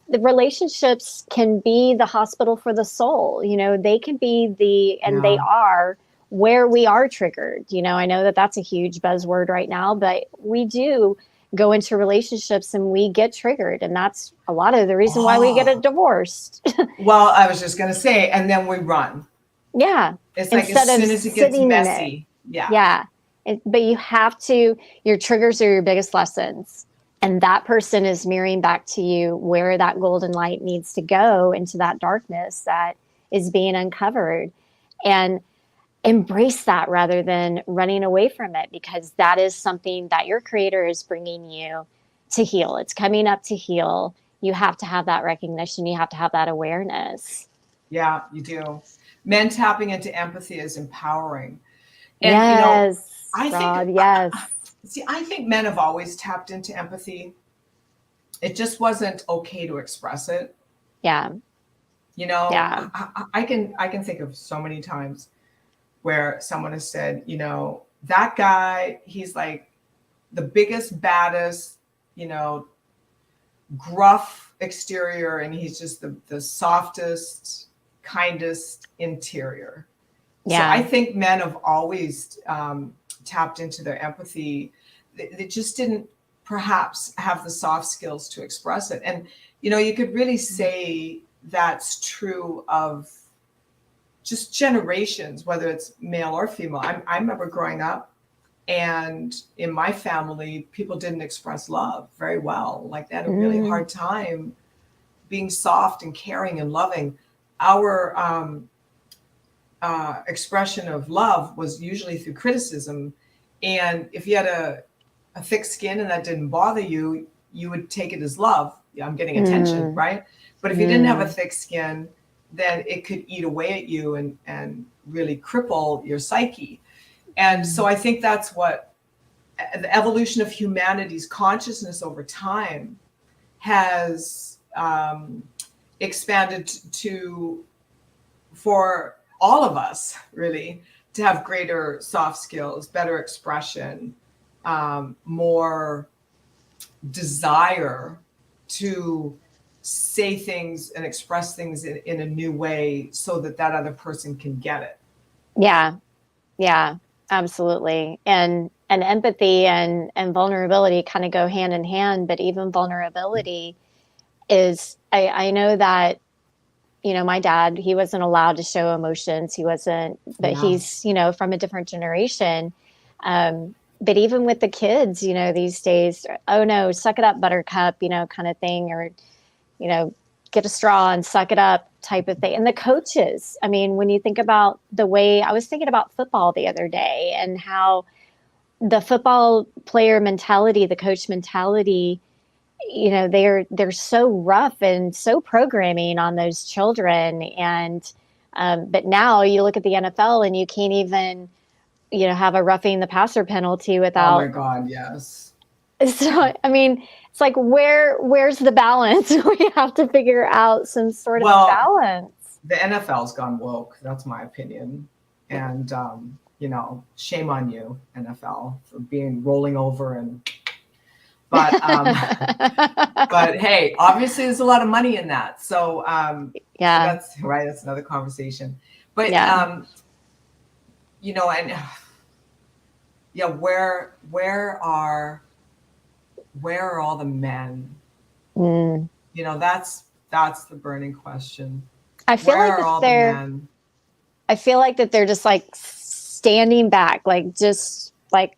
the relationships can be the hospital for the soul. They can be they are where we are triggered. I know that that's a huge buzzword right now, but we do go into relationships and we get triggered, and that's a lot of the reason why we get divorced. Well, I was just going to say, and then we run. Yeah. It's like as soon as it gets messy. Yeah. But you have to, your triggers are your biggest lessons. And that person is mirroring back to you where that golden light needs to go into that darkness that is being uncovered. And embrace that rather than running away from it, because that is something that your creator is bringing you to heal. It's coming up to heal. You have to have that recognition. You have to have that awareness. Yeah, you do. Men tapping into empathy is empowering. And I think men have always tapped into empathy. It just wasn't okay to express it. Yeah. I can think of so many times where someone has said, that guy, he's like the biggest, baddest, gruff exterior, and he's just the softest, kindest interior. Yeah. So I think men have always tapped into their empathy. They just didn't perhaps have the soft skills to express it. And, you could really say that's true of just generations, whether it's male or female. I remember growing up, and in my family, people didn't express love very well. Like they had a really hard time being soft and caring and loving. Our expression of love was usually through criticism. And if you had a thick skin and that didn't bother you, you would take it as love. Yeah, I'm getting attention, right? But if you didn't have a thick skin, then it could eat away at you and really cripple your psyche. And so I think that's what the evolution of humanity's consciousness over time has expanded to, for all of us really, to have greater soft skills, better expression, more desire to say things and express things in a new way so that that other person can get it. Yeah, absolutely. And empathy and vulnerability kind of go hand in hand, but even vulnerability is, I know that, my dad, he wasn't allowed to show emotions. He wasn't, but he's, from a different generation. But even with the kids, these days, oh no, suck it up, buttercup, kind of thing, or, get a straw and suck it up type of thing. And the coaches, I mean, when you think about the way, I was thinking about football the other day and how the football player mentality, the coach mentality, they're so rough and so programming on those children. And, but now you look at the NFL and you can't even, have a roughing the passer penalty without. Oh my God, yes. So, I mean, it's like, where's the balance? We have to figure out some sort of balance. The NFL's gone woke. That's my opinion. And, shame on you, NFL, for rolling over but hey, obviously there's a lot of money in that. So, that's right. That's another conversation. But, where are all the men? That's the burning question. I feel where like are all the men? I feel like that they're just like standing back, like just like,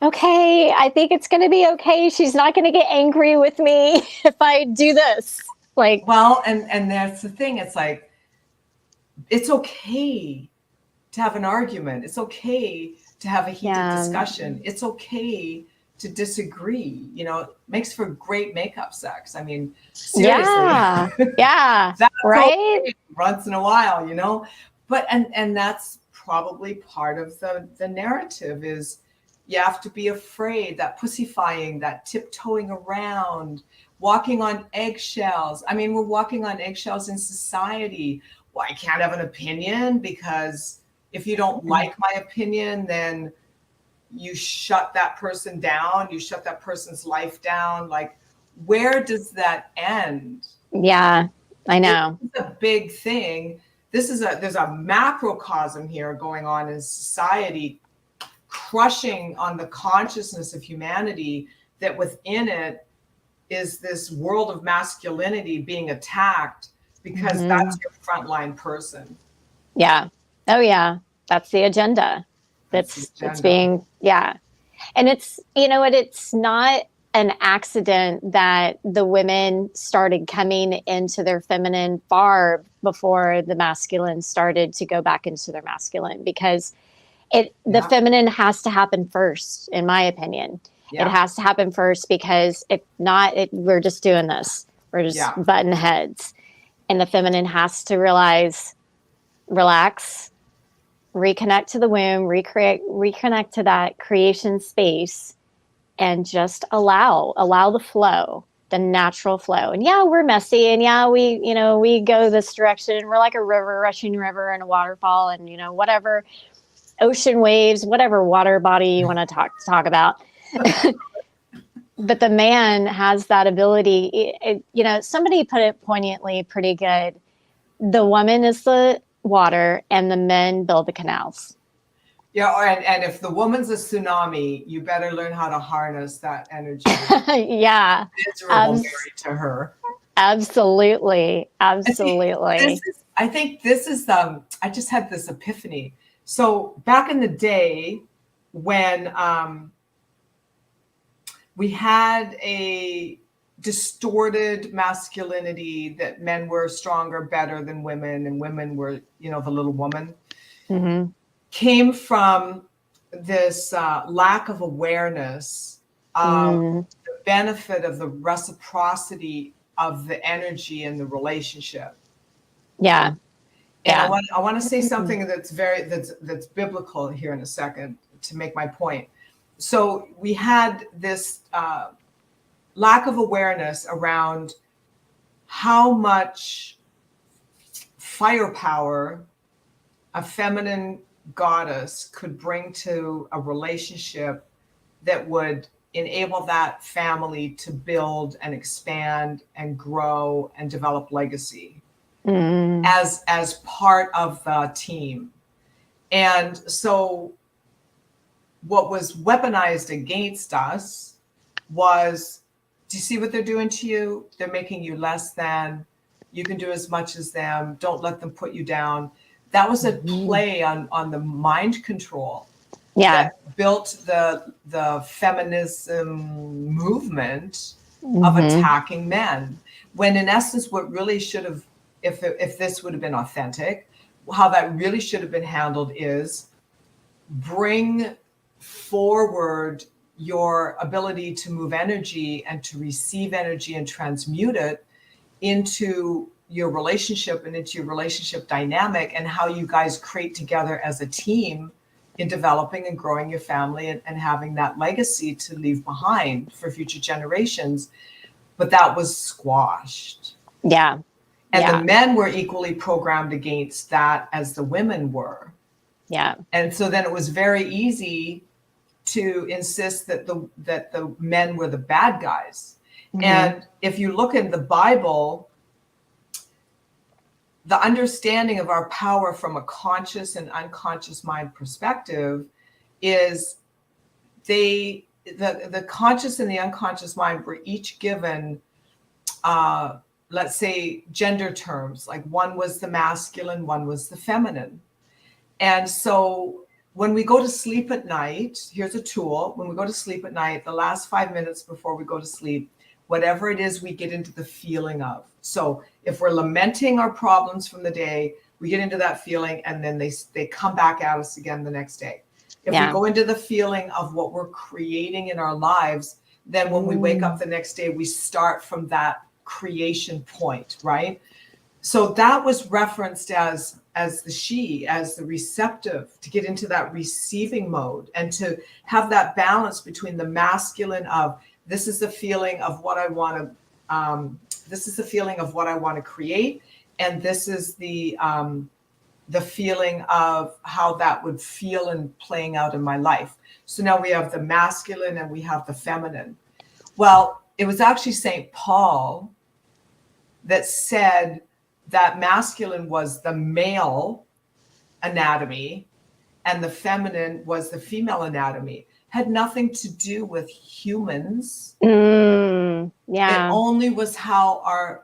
okay, I think it's going to be okay. She's not going to get angry with me if I do this. Like, well, and that's the thing. It's like, it's okay to have an argument. It's okay to have a heated discussion. It's okay to disagree. It makes for great makeup sex. I mean, seriously. Yeah. That's right. Okay once in a while, but, and that's probably part of the narrative is you have to be afraid, that pussifying, that tiptoeing around, walking on eggshells. I mean, we're walking on eggshells in society. Well, I can't have an opinion because if you don't like my opinion, then you shut that person down. You shut that person's life down. Like, where does that end? Yeah, I know. It's a big thing. There's a macrocosm here going on in society, crushing on the consciousness of humanity, that within it is this world of masculinity being attacked because that's your frontline person. Yeah. Oh yeah. That's the agenda. It's being, and it's, it's not an accident that the women started coming into their feminine far before the masculine started to go back into their masculine, because the feminine has to happen first, in my opinion. It has to happen first, because if not, we're just doing this. We're just butting heads. And the feminine has to realize, relax, reconnect to the womb, reconnect to that creation space, and just allow the flow, the natural flow. And we're messy, and we go this direction, and we're like a river, rushing river, and a waterfall, and whatever, ocean waves, whatever water body you want to talk about. But the man has that ability. Somebody put it poignantly pretty good. The woman is the water, and the men build the canals. Yeah, and if the woman's a tsunami, you better learn how to harness that energy. Miserable to her. Absolutely. I think this is I just had this epiphany. So back in the day when we had a distorted masculinity, that men were stronger, better than women, and women were, the little woman, came from this lack of awareness the benefit of the reciprocity of the energy in the relationship. Yeah. And Yeah. I want to say something that's biblical here in a second to make my point. So we had this lack of awareness around how much firepower a feminine goddess could bring to a relationship that would enable that family to build and expand and grow and develop legacy as part of the team. And so what was weaponized against us was, do you see what they're doing to you? They're making you less than. You can do as much as them. Don't let them put you down. That was a play on the mind control that built the feminism movement of attacking men. When in essence, what really should have, if this would have been authentic, how that really should have been handled is bring forward your ability to move energy and to receive energy and transmute it into your relationship and into your relationship dynamic, and how you guys create together as a team in developing and growing your family and having that legacy to leave behind for future generations. But that was squashed. Yeah. And the men were equally programmed against that as the women were. Yeah. And so then it was very easy to insist that the men were the bad guys. And if you look in the Bible, the understanding of our power from a conscious and unconscious mind perspective is the conscious and the unconscious mind were each given, let's say, gender terms. Like one was the masculine, one was the feminine. And so when we go to sleep at night, here's a tool. When we go to sleep at night, the last 5 minutes before we go to sleep, whatever it is, we get into the feeling of. So if we're lamenting our problems from the day, we get into that feeling, and then they come back at us again the next day. If we go into the feeling of what we're creating in our lives, then when we wake up the next day, we start from that creation point, right? So that was referenced as the receptive, to get into that receiving mode and to have that balance between the masculine of, this is the feeling of what I want to, this is the feeling of what I want to create, and this is the feeling of how that would feel and playing out in my life. So now we have the masculine and we have the feminine. Well, it was actually St. Paul that said that masculine was the male anatomy and the feminine was the female anatomy. Had nothing to do with humans. It only was how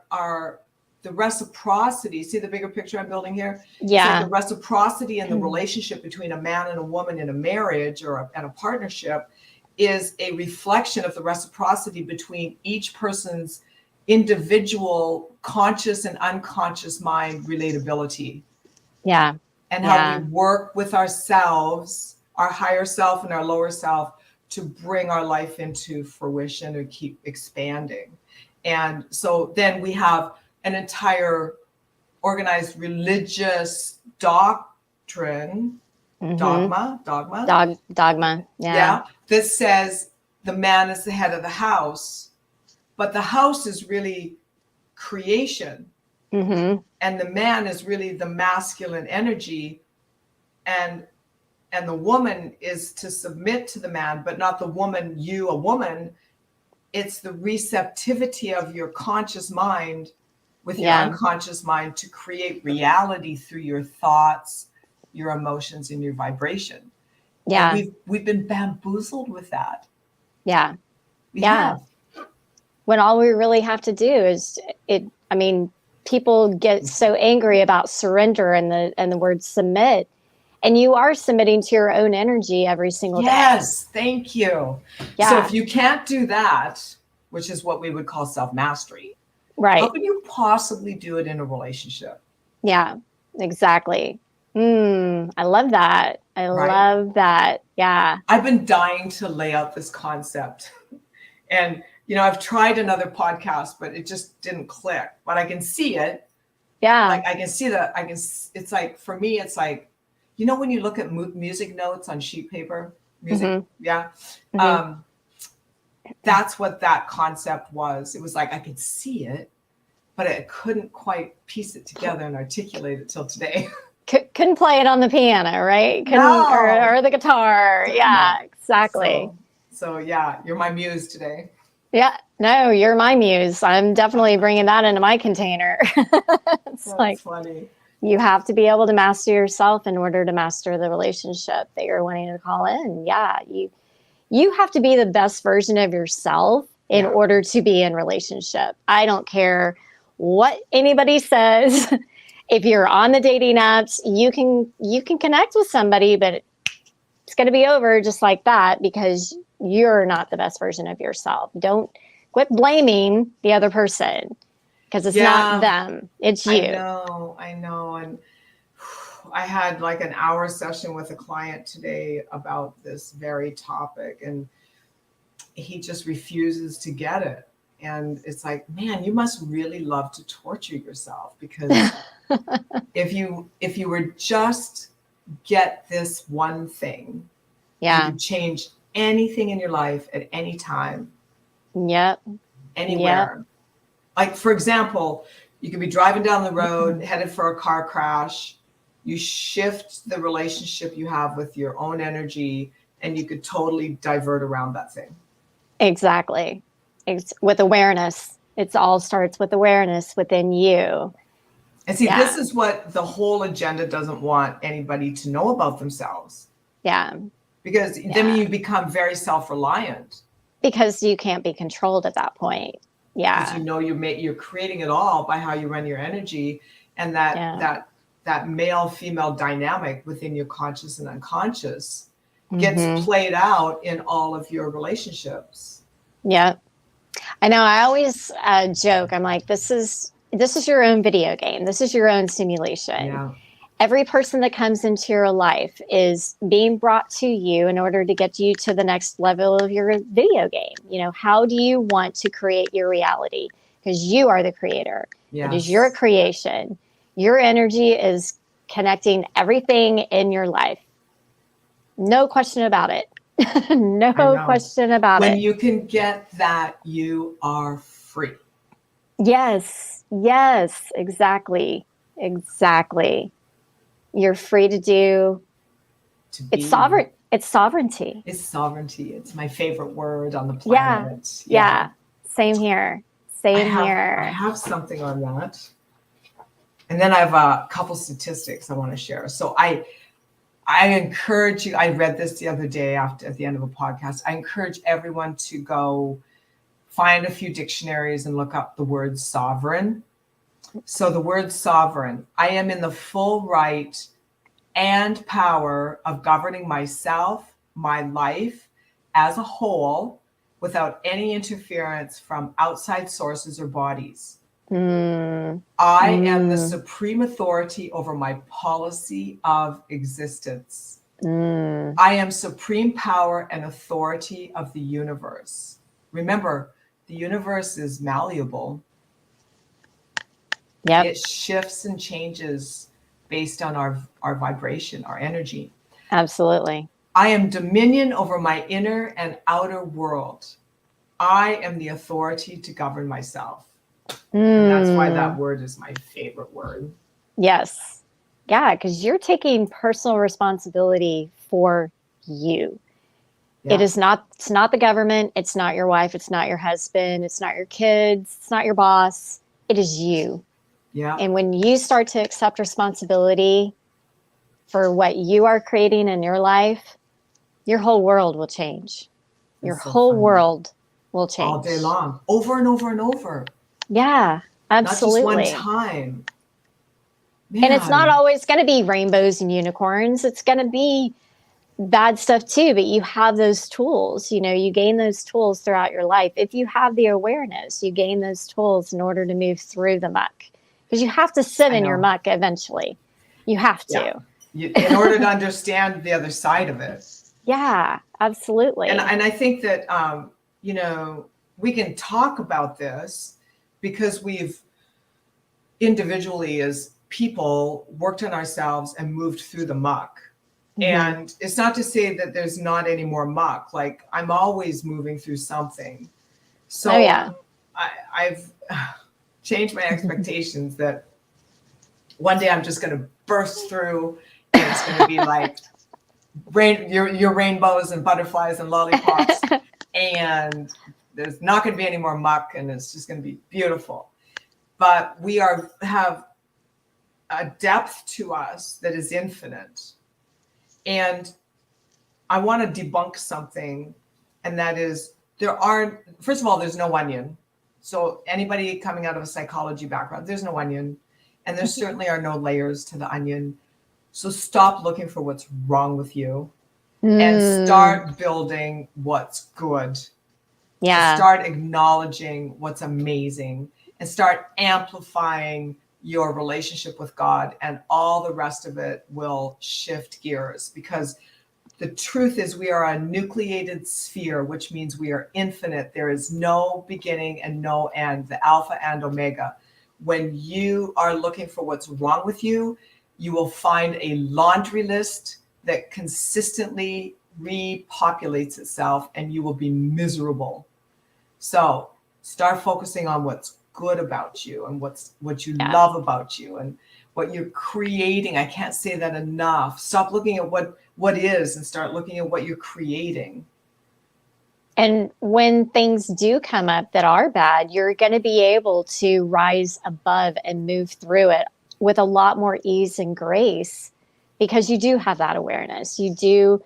the reciprocity, see the bigger picture I'm building here? So the reciprocity in the relationship between a man and a woman in a marriage or in a partnership is a reflection of the reciprocity between each person's individual conscious and unconscious mind relatability. And how we work with ourselves, our higher self and our lower self, to bring our life into fruition or keep expanding. And so then we have an entire organized religious doctrine, dogma, that says the man is the head of the house, but the house is really creation. And the man is really the masculine energy, and the woman is to submit to the man, but not the woman, a woman. It's the receptivity of your conscious mind with your unconscious mind to create reality through your thoughts, your emotions, and your vibration. And we've been bamboozled with that. We have. When all we really have to do is people get so angry about surrender and the word submit, and you are submitting to your own energy every single day. Yes, thank you. So if you can't do that, which is what we would call self-mastery, how can you possibly do it in a relationship? Yeah, exactly. I love that. I love that. Yeah. I've been dying to lay out this concept And, you know, I've tried another podcast, but it just didn't click. But I can see it. Yeah. Like I can see it's like, for me, it's like, you know, when you look at music notes on sheet paper, music, yeah. That's what that concept was. It was like, I could see it, but I couldn't quite piece it together and articulate it till today. Couldn't play it on the piano, right? Couldn't, No. or the guitar. Yeah, exactly. So yeah, you're my muse today. Yeah, no, you're my muse. I'm definitely bringing that into my container. It's That's like funny. You have to be able to master yourself in order to master the relationship that you're wanting to call in. Yeah, you have to be the best version of yourself in order to be in relationship. I don't care what anybody says. If you're on the dating apps, you can connect with somebody, but it's going to be over just like that because you're not the best version of yourself. Don't quit blaming the other person because it's not them, it's you. I know. And I had like an hour session with a client today about this very topic, and he just refuses to get it. And it's like, man, you must really love to torture yourself, because if you were just get this one thing, you could change anything in your life at any time. Yep. Anywhere. Yep. Like, for example, you could be driving down the road, headed for a car crash. You shift the relationship you have with your own energy, and you could totally divert around that thing. Exactly. It's with awareness. It all starts with awareness within you. And see, this is what the whole agenda doesn't want anybody to know about themselves. Yeah. Because then you become very self-reliant. Because you can't be controlled at that point. Yeah. Because you know you're creating it all by how you run your energy, and that male-female dynamic within your conscious and unconscious gets played out in all of your relationships. Yeah. I know. I always joke. I'm like, this is your own video game. This is your own simulation. Yeah. Every person that comes into your life is being brought to you in order to get you to the next level of your video game. You know, how do you want to create your reality? Because you are the creator. Yes. It is your creation. Your energy is connecting everything in your life. No question about it. No question about it. When you can get that, you are free. Yes. Yes. Exactly. Exactly. You're free to do. It's sovereign. It's sovereignty. It's sovereignty. It's my favorite word on the planet. Yeah. Same here. I have something on that. And then I have a couple statistics I want to share. So I encourage you, I read this the other day at the end of a podcast. I encourage everyone to go find a few dictionaries and look up the word sovereign. So the word sovereign, I am in the full right and power of governing myself, my life as a whole, without any interference from outside sources or bodies. I am the supreme authority over my policy of existence. I am supreme power and authority of the universe. Remember, the universe is malleable. Yep. It shifts and changes based on our vibration, our energy. Absolutely. I am dominion over my inner and outer world. I am the authority to govern myself. And that's why that word is my favorite word. Yes. Yeah, because you're taking personal responsibility for you. Yeah. It's not the government. It's not your wife. It's not your husband. It's not your kids. It's not your boss. It is you. Yeah. And when you start to accept responsibility for what you are creating in your life, your whole world will change. Your whole world will change. All day long. Over and over and over. Yeah, absolutely. Not just one time. Man. And it's not always going to be rainbows and unicorns. It's going to be bad stuff too, but you have those tools. You know, you gain those tools throughout your life. If you have the awareness, you gain those tools in order to move through the muck. Because you have to sit in your muck eventually. You have to. Yeah. In order to understand the other side of it. Yeah, absolutely. And I think that, you know, we can talk about this because we've individually as people worked on ourselves and moved through the muck. And it's not to say that there's not any more muck. Like, I'm always moving through something. So I've changed my expectations that one day I'm just going to burst through and it's going to be like your rainbows and butterflies and lollipops. And there's not going to be any more muck, and it's just going to be beautiful. But we have a depth to us that is infinite. And I want to debunk something, and that is first of all, there's no onion. So anybody coming out of a psychology background, there's no onion. And there certainly are no layers to the onion. So stop looking for what's wrong with you and start building what's good. Yeah. Start acknowledging what's amazing and start amplifying your relationship with God, and all the rest of it will shift gears, because the truth is we are a nucleated sphere, which means we are infinite. There is no beginning and no end, the Alpha and Omega. When you are looking for what's wrong with you, you will find a laundry list that consistently repopulates itself, and you will be miserable. So start focusing on what's good about you and what you love about you and what you're creating. I can't say that enough. Stop looking at what is and start looking at what you're creating. And when things do come up that are bad, you're going to be able to rise above and move through it with a lot more ease and grace, because you do have that awareness. You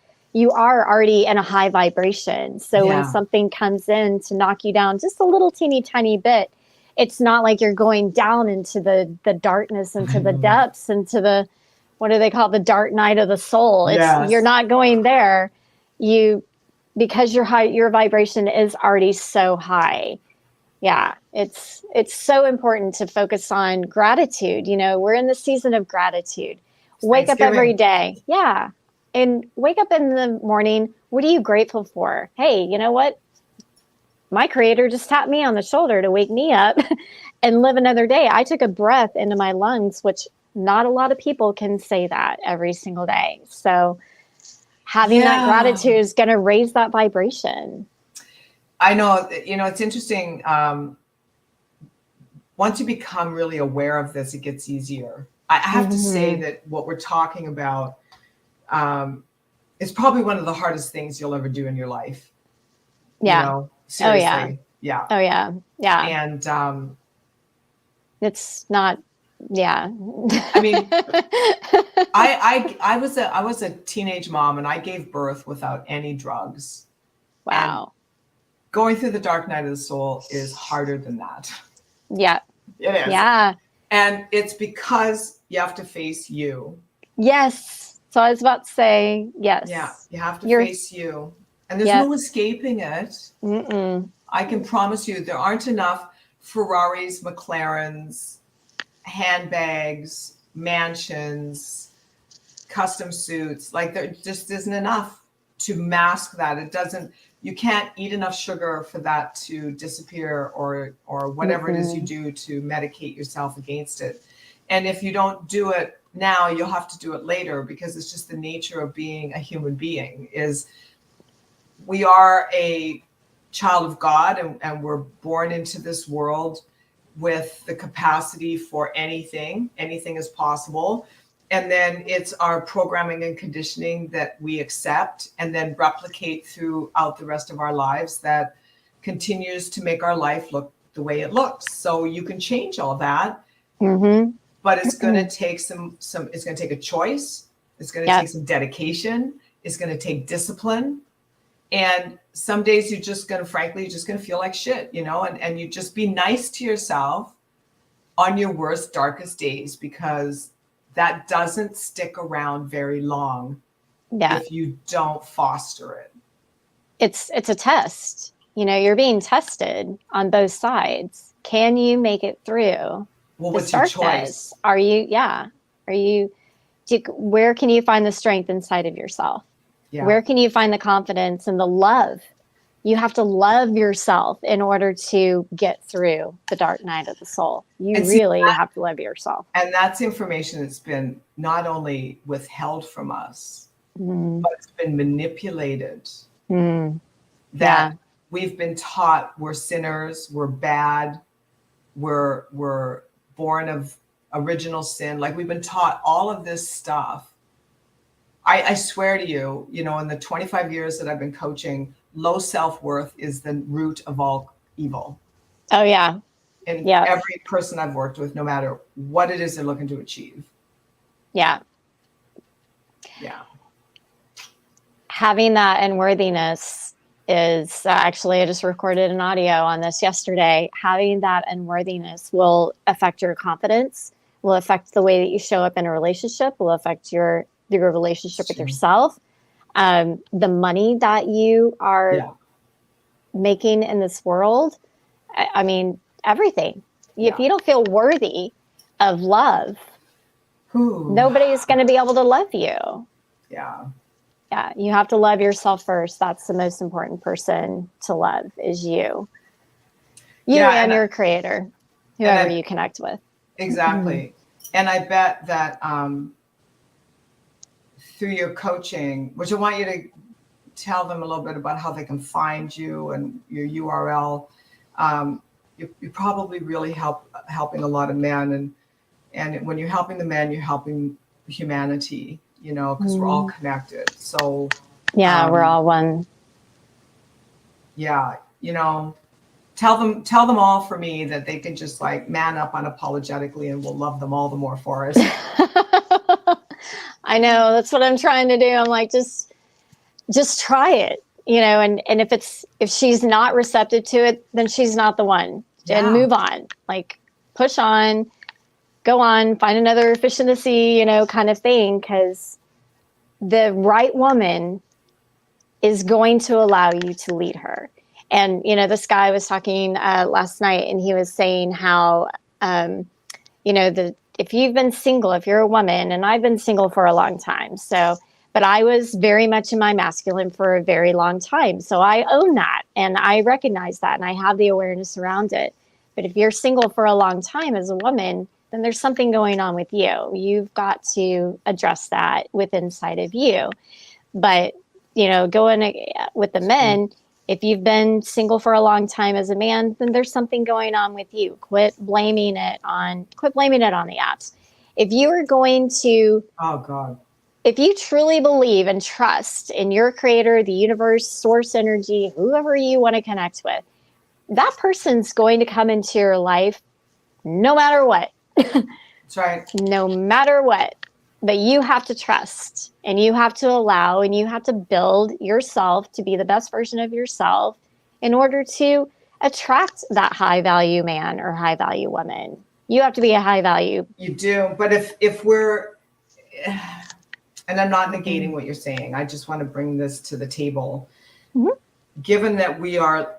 are already in a high vibration. So when something comes in to knock you down just a little teeny tiny bit, it's not like you're going down into the darkness, into the depths, into the, what do they call it? The dark night of the soul. You're not going there. Because your vibration is already so high. Yeah. It's so important to focus on gratitude. We're in the season of gratitude. Wake up every day. Yeah. And wake up in the morning. What are you grateful for? Hey, you know what? My creator just tapped me on the shoulder to wake me up and live another day. I took a breath into my lungs, which not a lot of people can say that every single day. So having that gratitude is going to raise that vibration. I know, it's interesting. Once you become really aware of this, it gets easier. I have to say that what we're talking about is probably one of the hardest things you'll ever do in your life. Seriously. Oh yeah. And it's not. Yeah. I mean, I was a teenage mom, and I gave birth without any drugs. Wow. And going through the dark night of the soul is harder than that. Yeah. It is. Yeah. And it's because you have to face you. Yes. So I was about to say, yes. Yeah. You have to face you. And there's no escaping it. I can promise you there aren't enough Ferraris, McLarens, handbags, mansions, custom suits. Like, there just isn't enough to mask that. You can't eat enough sugar for that to disappear, or whatever it is you do to medicate yourself against it. And if you don't do it now, you'll have to do it later, because it's just the nature of being a human being. Is we are a child of God, and we're born into this world with the capacity for anything is possible. And then it's our programming and conditioning that we accept and then replicate throughout the rest of our lives that continues to make our life look the way it looks. So you can change all that, but it's going to take it's going to take a choice. It's going to take some dedication. It's going to take discipline. And some days you're just going to feel like shit, and you just be nice to yourself on your worst, darkest days, because that doesn't stick around very long if you don't foster it. It's a test. You're being tested on both sides. Can you make it through? Well, what's your choice? Where can you find the strength inside of yourself? Yeah. Where can you find the confidence and the love You have to love yourself in order to get through the dark night of the soul. You really have to love yourself. And that's information that's been not only withheld from us, but it's been manipulated. That we've been taught we're sinners, we're bad, we're born of original sin. Like, we've been taught all of this stuff. I swear to you, you know, in the 25 years that I've been coaching, low self-worth is the root of all evil. Oh, yeah. And every person I've worked with, no matter what it is they're looking to achieve. Yeah. Yeah. Having that unworthiness is actually, I just recorded an audio on this yesterday. Having that unworthiness will affect your confidence, will affect the way that you show up in a relationship, will affect your relationship with yourself, the money that you are making in this world. I mean, everything. If you don't feel worthy of love, nobody's going to be able to love you. Yeah. Yeah, you have to love yourself first. That's the most important person to love, is you. And your creator, whoever you connect with. Exactly. And I bet that through your coaching, which I want you to tell them a little bit about how they can find you and your URL. You're probably really helping a lot of men. And when you're helping the men, you're helping humanity, you know, because we're all connected. So we're all one. Yeah, you know, tell them all for me that they can just like man up unapologetically, and we'll love them all the more for it. I know, that's what I'm trying to do. I'm like, just try it, you know, and if she's not receptive to it, then she's not the one. And move on, like push on, go on, find another fish in the sea, you know, kind of thing. Because the right woman is going to allow you to lead her. And, you know, this guy was talking last night, and he was saying how, you know, if you've been single, if you're a woman, and I've been single for a long time. So, but I was very much in my masculine for a very long time. So I own that, and I recognize that, and I have the awareness around it. But if you're single for a long time as a woman, then there's something going on with you. You've got to address that within inside of you. But, you know, going with the men, if you've been single for a long time as a man, then there's something going on with you. Quit blaming it on the apps. If you are going to, if you truly believe and trust in your creator, the universe, source energy, whoever you want to connect with, that person's going to come into your life no matter what. That's right. No matter what. But you have to trust, and you have to allow, and you have to build yourself to be the best version of yourself in order to attract that high value man or high value woman. You have to be a high value. You do. But if we're, and I'm not negating what you're saying, I just want to bring this to the table. Given that we are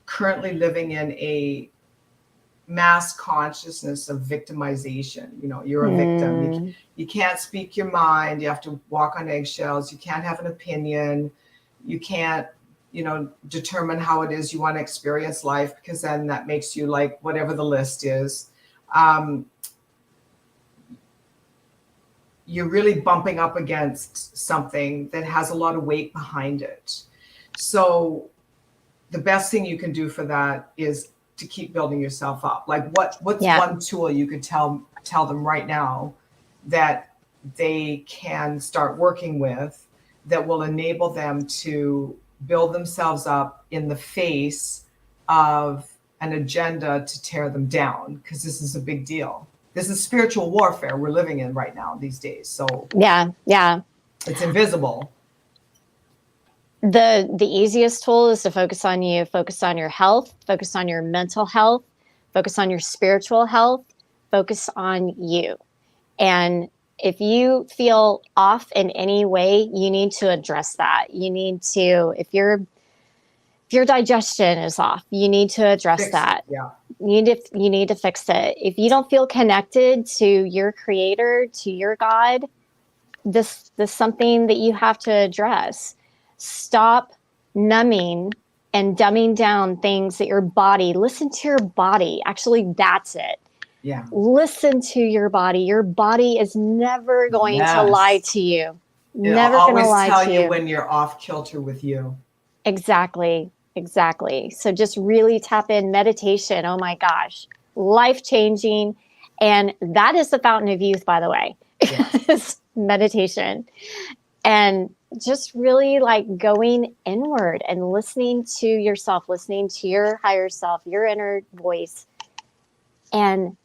currently living in a mass consciousness of victimization, you know, you're a victim. You can't speak your mind. You have to walk on eggshells. You can't have an opinion. You can't, you know, determine how it is you want to experience life, because then that makes you like whatever the list is. You're really bumping up against something that has a lot of weight behind it. So the best thing you can do for that is to keep building yourself up. Like what's one tool you could tell them right now that they can start working with that will enable them to build themselves up in the face of an agenda to tear them down? Because this is a big deal. This is spiritual warfare we're living in right now these days. So it's invisible. The easiest tool is to focus on you, focus on your health, focus on your mental health, focus on your spiritual health, focus on you. And if you feel off in any way, you need to address that. You need to, if your digestion is off, you need to address that. You need to fix it. If you don't feel connected to your creator, to your God, this is something that you have to address. Stop numbing and dumbing down things that your body, listen to your body. Actually, that's it. Yeah. Listen to your body. Your body is never going to lie to you. Never It'll going to always lie tell to you you. when you're off kilter with you. Exactly. Exactly. So just really tap in. Meditation. Oh my gosh. Life-changing. And that is the fountain of youth, by the way. Yes. Meditation. And just really like going inward and listening to yourself, listening to your higher self, your inner voice, and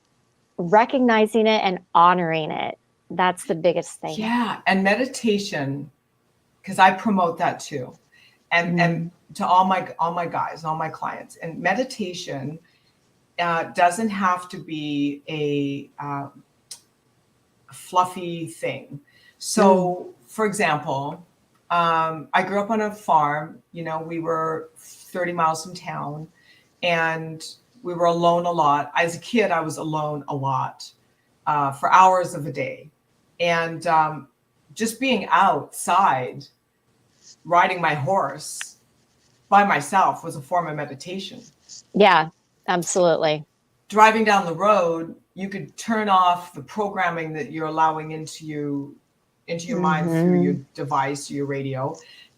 recognizing it and honoring it. That's the biggest thing. Yeah. And meditation, because I promote that too. And to all my guys, all my clients, and meditation doesn't have to be a fluffy thing. So, for example, I grew up on a farm. You know, we were 30 miles from town, and we were alone a lot. As a kid, I was alone a lot for hours of a day, and just being outside, riding my horse by myself was a form of meditation. Yeah, absolutely. Driving down the road, you could turn off the programming that you're allowing into your mind through your device, your radio,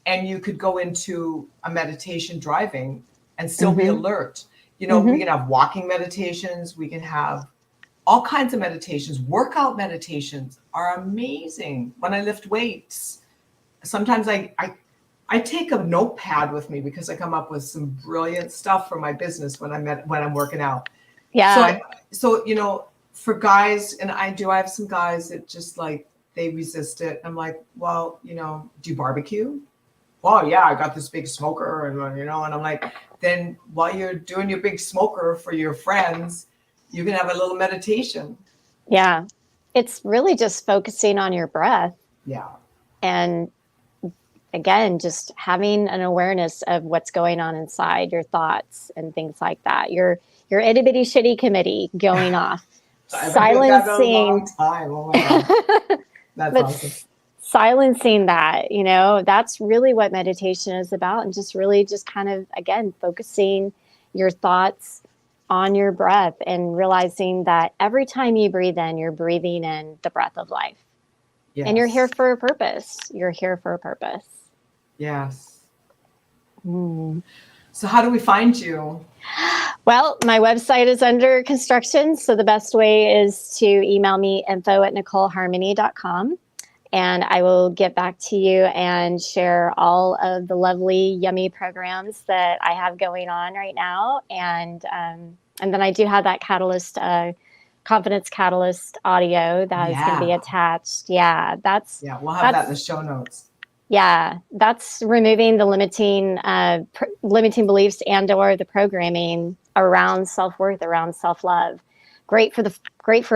and you could go into a meditation driving and still be alert. You know, we can have walking meditations, we can have all kinds of meditations. Workout meditations are amazing. When I lift weights, sometimes I take a notepad with me because I come up with some brilliant stuff for my business when I'm working out. Yeah. So you know, for guys, and I have some guys that just like they resist it. I'm like, well, you know, do you barbecue? Well, yeah, I got this big smoker, and you know, and I'm like, then while you're doing your big smoker for your friends, you can have a little meditation. Yeah. It's really just focusing on your breath. Yeah. And again, just having an awareness of what's going on inside your thoughts and things like that. Your itty bitty shitty committee going off. Silencing. Oh my God. That's awesome. Silencing that, you know, that's really what meditation is about. And just really just kind of, again, focusing your thoughts on your breath and realizing that every time you breathe in, you're breathing in the breath of life. Yes. And you're here for a purpose. You're here for a purpose. Yes. So how do we find you? Well, my website is under construction. So the best way is to email me info@NicoleHarmony.com. And I will get back to you and share all of the lovely, yummy programs that I have going on right now. And then I do have that Catalyst, Confidence Catalyst audio that is going to be attached. Yeah, we'll have that in the show notes. Yeah, that's removing the limiting beliefs and/or the programming around self-worth, around self-love. Great for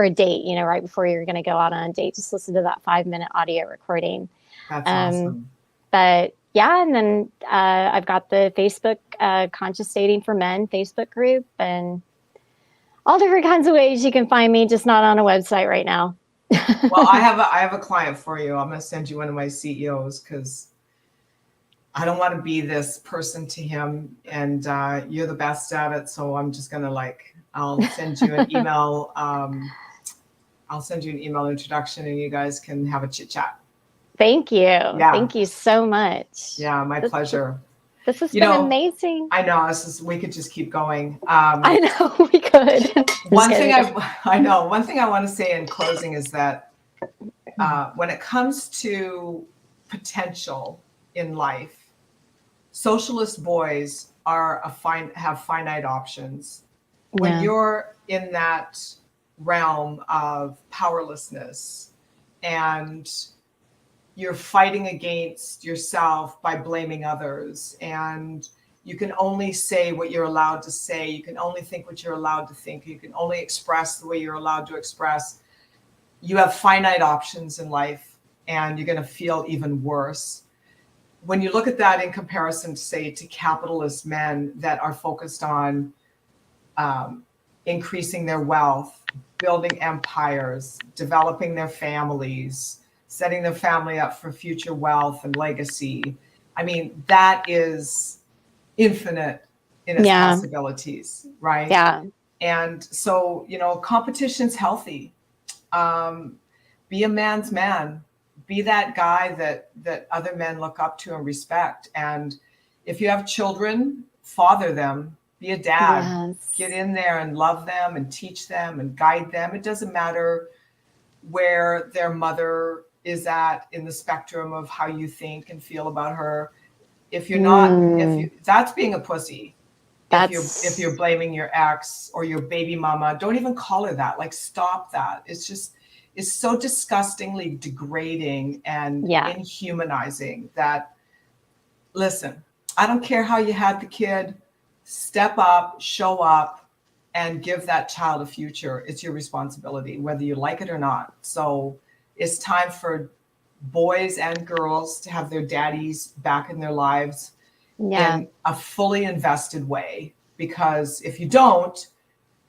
a date, you know, right before you're going to go out on a date. Just listen to that 5-minute audio recording. That's awesome. But yeah, and then I've got the Facebook Conscious Dating for Men Facebook group, and all different kinds of ways you can find me, just not on a website right now. Well, I have a client for you. I'm going to send you one of my CEOs because I don't want to be this person to him, and you're the best at it. So I'm just going to I'll send you an email. I'll send you an email introduction, and you guys can have a chit chat. Thank you. Yeah. Thank you so much. Yeah, my pleasure. This has been amazing. I know. We could just keep going. I know we could. One thing I want to say in closing is that when it comes to potential in life, socialist boys have finite options. When you're in that realm of powerlessness and you're fighting against yourself by blaming others, and you can only say what you're allowed to say, you can only think what you're allowed to think, you can only express the way you're allowed to express, you have finite options in life, and you're going to feel even worse. When you look at that in comparison, say, to capitalist men that are focused on increasing their wealth, building empires, developing their families, setting their family up for future wealth and legacy. I mean, that is infinite in its Yeah. possibilities, right? Yeah. And so, competition's healthy. Be a man's man. Be that guy that other men look up to and respect. And if you have children, father them. Be a dad. Yes. Get in there and love them and teach them and guide them. It doesn't matter where their mother is at in the spectrum of how you think and feel about her. If you're not, that's being a pussy. If you're blaming your ex or your baby mama, don't even call her that. Like, stop that. It's so disgustingly degrading and inhumanizing that, listen, I don't care how you had the kid, step up, show up, and give that child a future. It's your responsibility, whether you like it or not. So it's time for boys and girls to have their daddies back in their lives in a fully invested way. Because if you don't,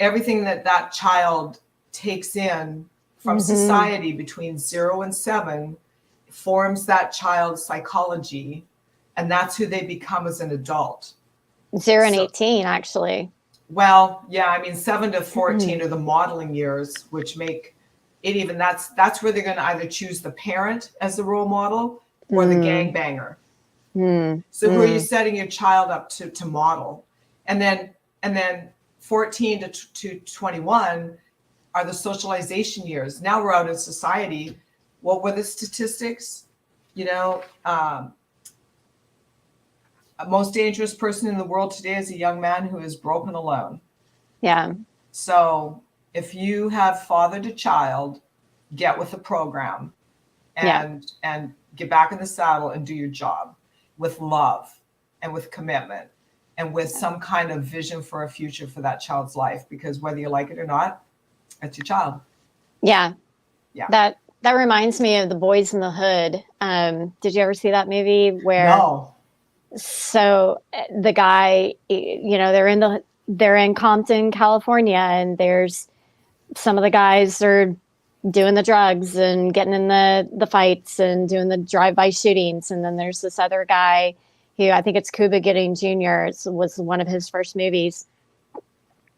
everything that child takes in from society between 0 and 7 forms that child's psychology, and that's who they become as an adult. 0 and 18, actually. Well, yeah, I mean, 7 to 14 are the modeling years, which make it even, that's where they're going to either choose the parent as the role model or the gangbanger. So who are you setting your child up to model? And then 14 to 21 are the socialization years. Now we're out in society. What were the statistics? Most dangerous person in the world today is a young man who is broken alone. Yeah. So if you have fathered a child, get with the program and get back in the saddle and do your job with love and with commitment and with some kind of vision for a future for that child's life, because whether you like it or not, it's your child. Yeah. Yeah. That reminds me of The Boys in the Hood. Did you ever see that movie where? No. So the guy, they're in Compton, California, and there's some of the guys are doing the drugs and getting in the fights and doing the drive-by shootings. And then there's this other guy who, I think it's Cuba Gooding Jr. It was one of his first movies.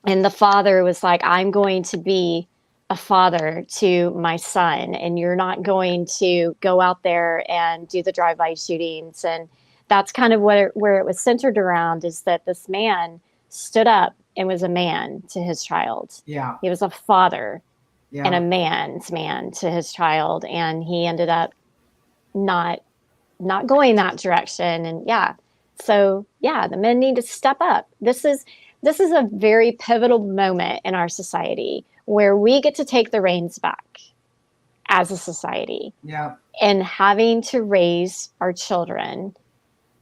And the father was like, I'm going to be a father to my son, and you're not going to go out there and do the drive-by shootings. And that's kind of where it was centered around, is that this man stood up and was a man to his child. Yeah. He was a father and a man's man to his child. And he ended up not going that direction. And so the men need to step up. This is a very pivotal moment in our society where we get to take the reins back as a society. Yeah. And having to raise our children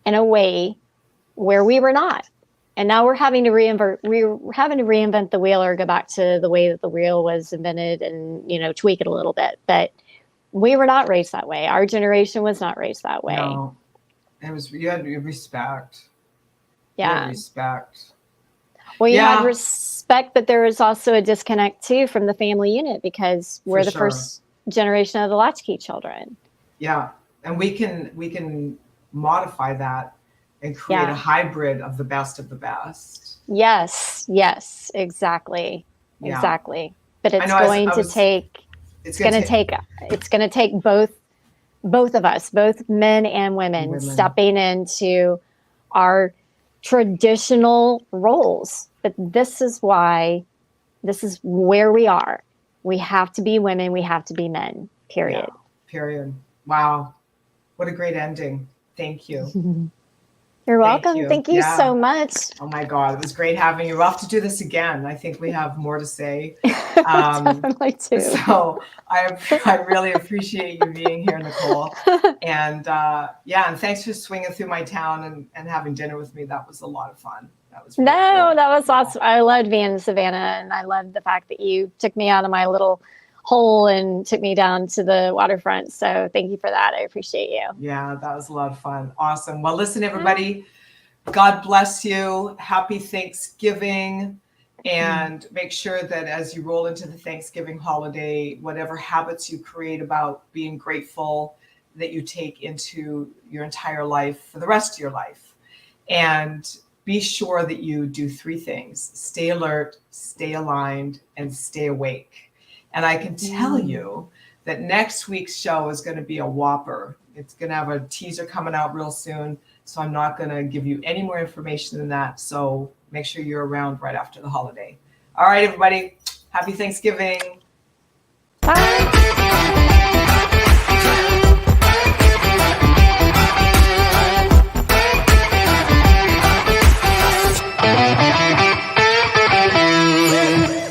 in a way where we were not. And now we're having to reinvent the wheel, or go back to the way that the wheel was invented and, tweak it a little bit. But we were not raised that way. Our generation was not raised that way. No. You had respect. Yeah. You had respect. Well, you had respect, but there was also a disconnect too from the family unit, because we're the first generation of the latchkey children. Yeah. And we can modify that and create a hybrid of the best of the best. Yes, exactly. Yeah. Exactly. But it's going to take both of us, both men and women, stepping into our traditional roles. But this is where we are. We have to be women, we have to be men. Period. Yeah, period. Wow. What a great ending. Thank you. You're welcome. Thank you so much. Oh my God, it was great having you. We'll have to do this again. I think we have more to say. Definitely too. So I really appreciate you being here, Nicole. And and thanks for swinging through my town and having dinner with me. That was a lot of fun. That was really cool. That was awesome. I loved being in Savannah, and I loved the fact that you took me out of my little hole and took me down to the waterfront. So thank you for that. I appreciate you. Yeah, that was a lot of fun. Awesome. Well, listen, everybody, God bless you. Happy Thanksgiving. And make sure that as you roll into the Thanksgiving holiday, whatever habits you create about being grateful, that you take into your entire life for the rest of your life. And be sure that you do 3 things: stay alert, stay aligned, and stay awake. And I can tell you that next week's show is going to be a whopper. It's going to have a teaser coming out real soon. So I'm not going to give you any more information than that. So make sure you're around right after the holiday. All right, everybody. Happy Thanksgiving. Bye.